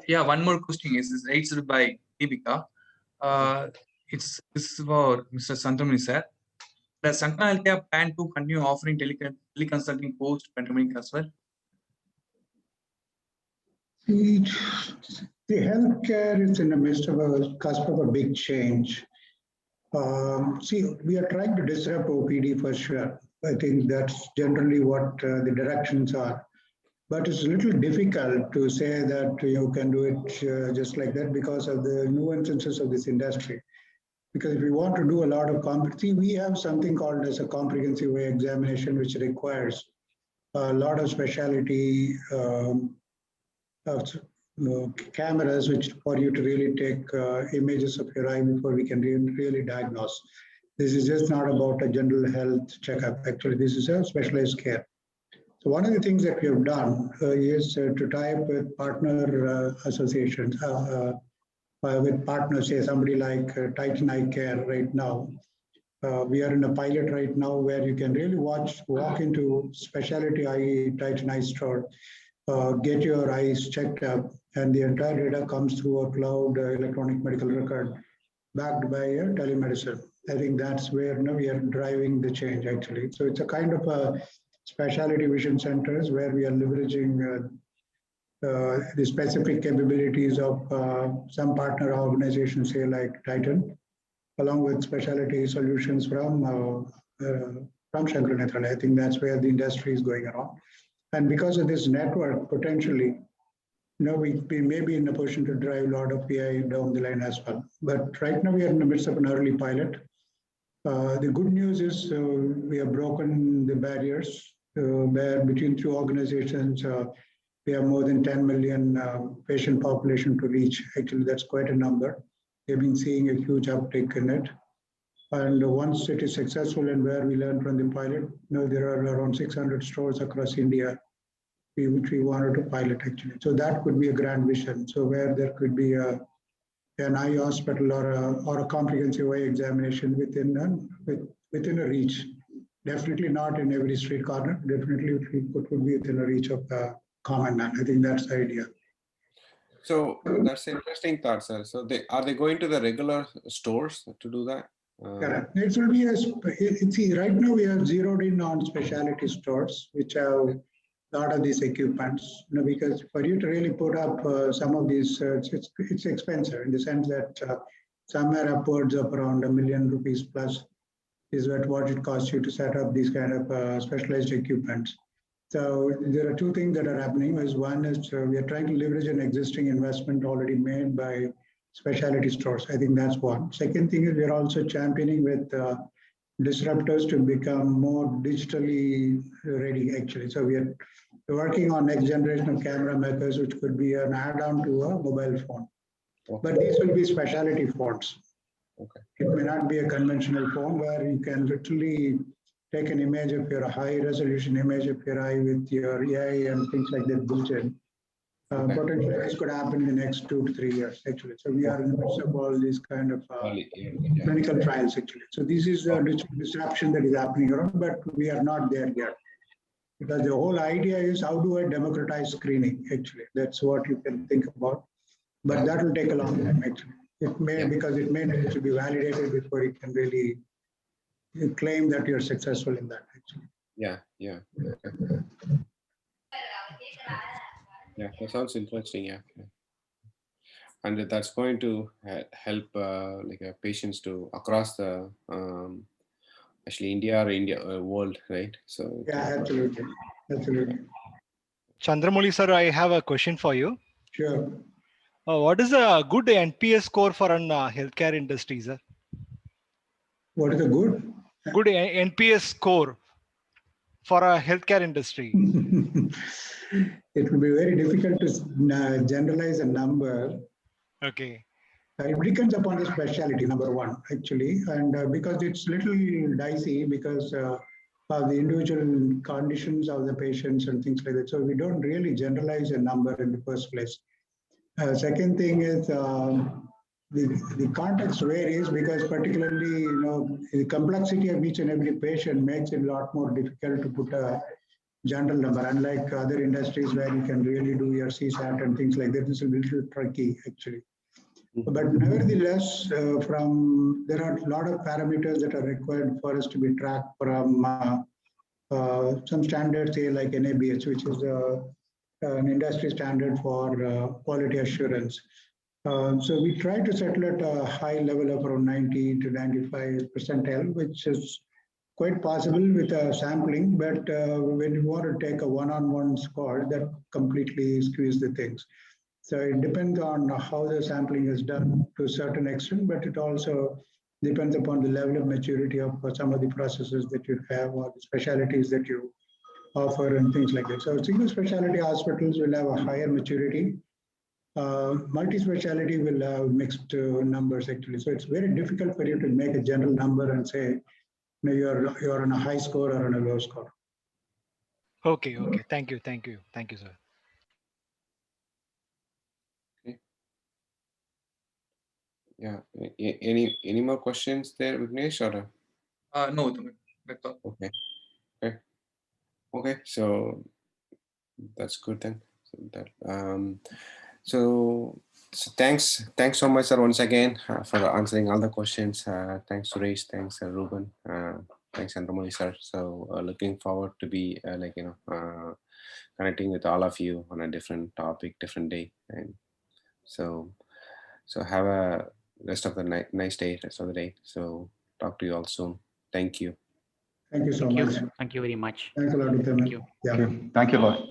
E: Yeah, one more question is raised by Deepika. This is for Mr. Santamani sir. Does Sankara Healthcare plan to continue offering teleconsulting post-pandemic as well?
B: The, the healthcare is in the midst of a cusp of a big change. See, we are trying to disrupt OPD for sure. I think that's generally what the directions are. But it's a little difficult to say that you can do it just like that because of the nuances of this industry. Because if we want to do a lot of see, we have something called as a comprehensive way examination, which requires a lot of specialty cameras, which for you to really take images of your eye before we can really diagnose. This is just not about a general health checkup. Actually, this is a specialized care. So one of the things that we have done is to tie up with partner associations, with partners, say somebody like Titan Eye Care right now. We are in a pilot right now where you can really walk into specialty eye Titan Eye store, get your eyes checked up, and the entire data comes through a cloud electronic medical record backed by telemedicine. I think that's where we are driving the change actually. So it's a kind of a specialty vision centers where we are leveraging the specific capabilities of some partner organizations, say like Titan, along with specialty solutions from Shankara Nethralaya. I think that's where the industry is going around. And because of this network, potentially, we may be in a position to drive a lot of PI down the line as well. But right now we are in the midst of an early pilot. The good news is we have broken the barriers where between two organizations, we have more than 10 million patient population to reach. Actually, that's quite a number. We've been seeing a huge uptake in it. And once it is successful and where we learn from the pilot, there are around 600 stores across India, which we wanted to pilot actually. So that could be a grand vision. So where there could be an eye hospital or a comprehensive eye examination within a reach. Definitely not in every street corner. Definitely it could be within a reach of the common man. I think that's the idea.
A: So that's an interesting thought, sir. So are they going to the regular stores to do that?
B: Correct. It will be see, right now we have zeroed in on specialty stores, which have a lot of these equipments, because for you to really put up some of these, it's expensive in the sense that somewhere upwards of around ₹1 million plus is what it costs you to set up these kind of specialized equipments. So there are two things that are happening. One is we are trying to leverage an existing investment already made by specialty stores. I think that's one. Second thing is we are also championing with disruptors to become more digitally ready, actually. So we are working on next generation of camera makers, which could be an add-on to a mobile phone. But these will be specialty phones.
A: Okay.
B: It may not be a conventional phone where you can literally take an image of your high resolution image of your eye with your AI and things like that built in. Potentially this could happen in the next 2 to 3 years, actually. So we are in the midst of all these kind of clinical trials, actually. So this is a disruption that is happening around, but we are not there yet. Because the whole idea is how do I democratize screening, actually. That's what you can think about. But that will take a long time, actually. It may, because it may need to be validated before you can really claim that you're successful in that, actually.
A: Yeah. Yeah, that sounds interesting. Yeah, and that's going to help patients to across the actually India world, right? So
B: yeah, absolutely.
G: Chandramouli sir, I have a question for you.
B: Sure.
G: What is a good NPS score for an healthcare industry, sir?
B: What is a good
G: NPS score for a healthcare industry?
B: It will be very difficult to generalize a number.
G: Okay.
B: It depends upon the specialty, number one, actually, and because it's little dicey because of the individual conditions of the patients and things like that. So we don't really generalize a number in the first place. Second thing is the context varies because particularly, the complexity of each and every patient makes it a lot more difficult to put a general number. Unlike other industries where you can really do your CSAT and things like that, this is a little tricky actually. But nevertheless, there are a lot of parameters that are required for us to be tracked from some standards, say like NABH, which is an industry standard for quality assurance. So we try to settle at a high level of around 90 to 95 percentile, which is quite possible with a sampling, but when you want to take a one-on-one score, that completely skews the things. So it depends on how the sampling is done to a certain extent, but it also depends upon the level of maturity of some of the processes that you have or the specialties that you offer and things like that. So single specialty hospitals will have a higher maturity. Multi-speciality will have mixed numbers actually. So it's very difficult for you to make a general number and say, you're on a high score or on a low score.
G: Okay. Thank you, sir.
A: Okay. Yeah. Any more questions there, Vignesh? Or
E: no, that's all.
A: Okay. So that's good then. So thanks so much, sir, once again for answering all the questions. Thanks, Suresh. Thanks, Ruben. Thanks, Chandramouli, sir. So looking forward to be connecting with all of you on a different topic, different day. And so have a rest of the nice day, rest of the day. So talk to you all soon. Thank you.
B: Thank you so much.
D: Thank you very much.
B: Thanks a lot,
D: Thank you.
B: Yeah.
C: Thank you a lot.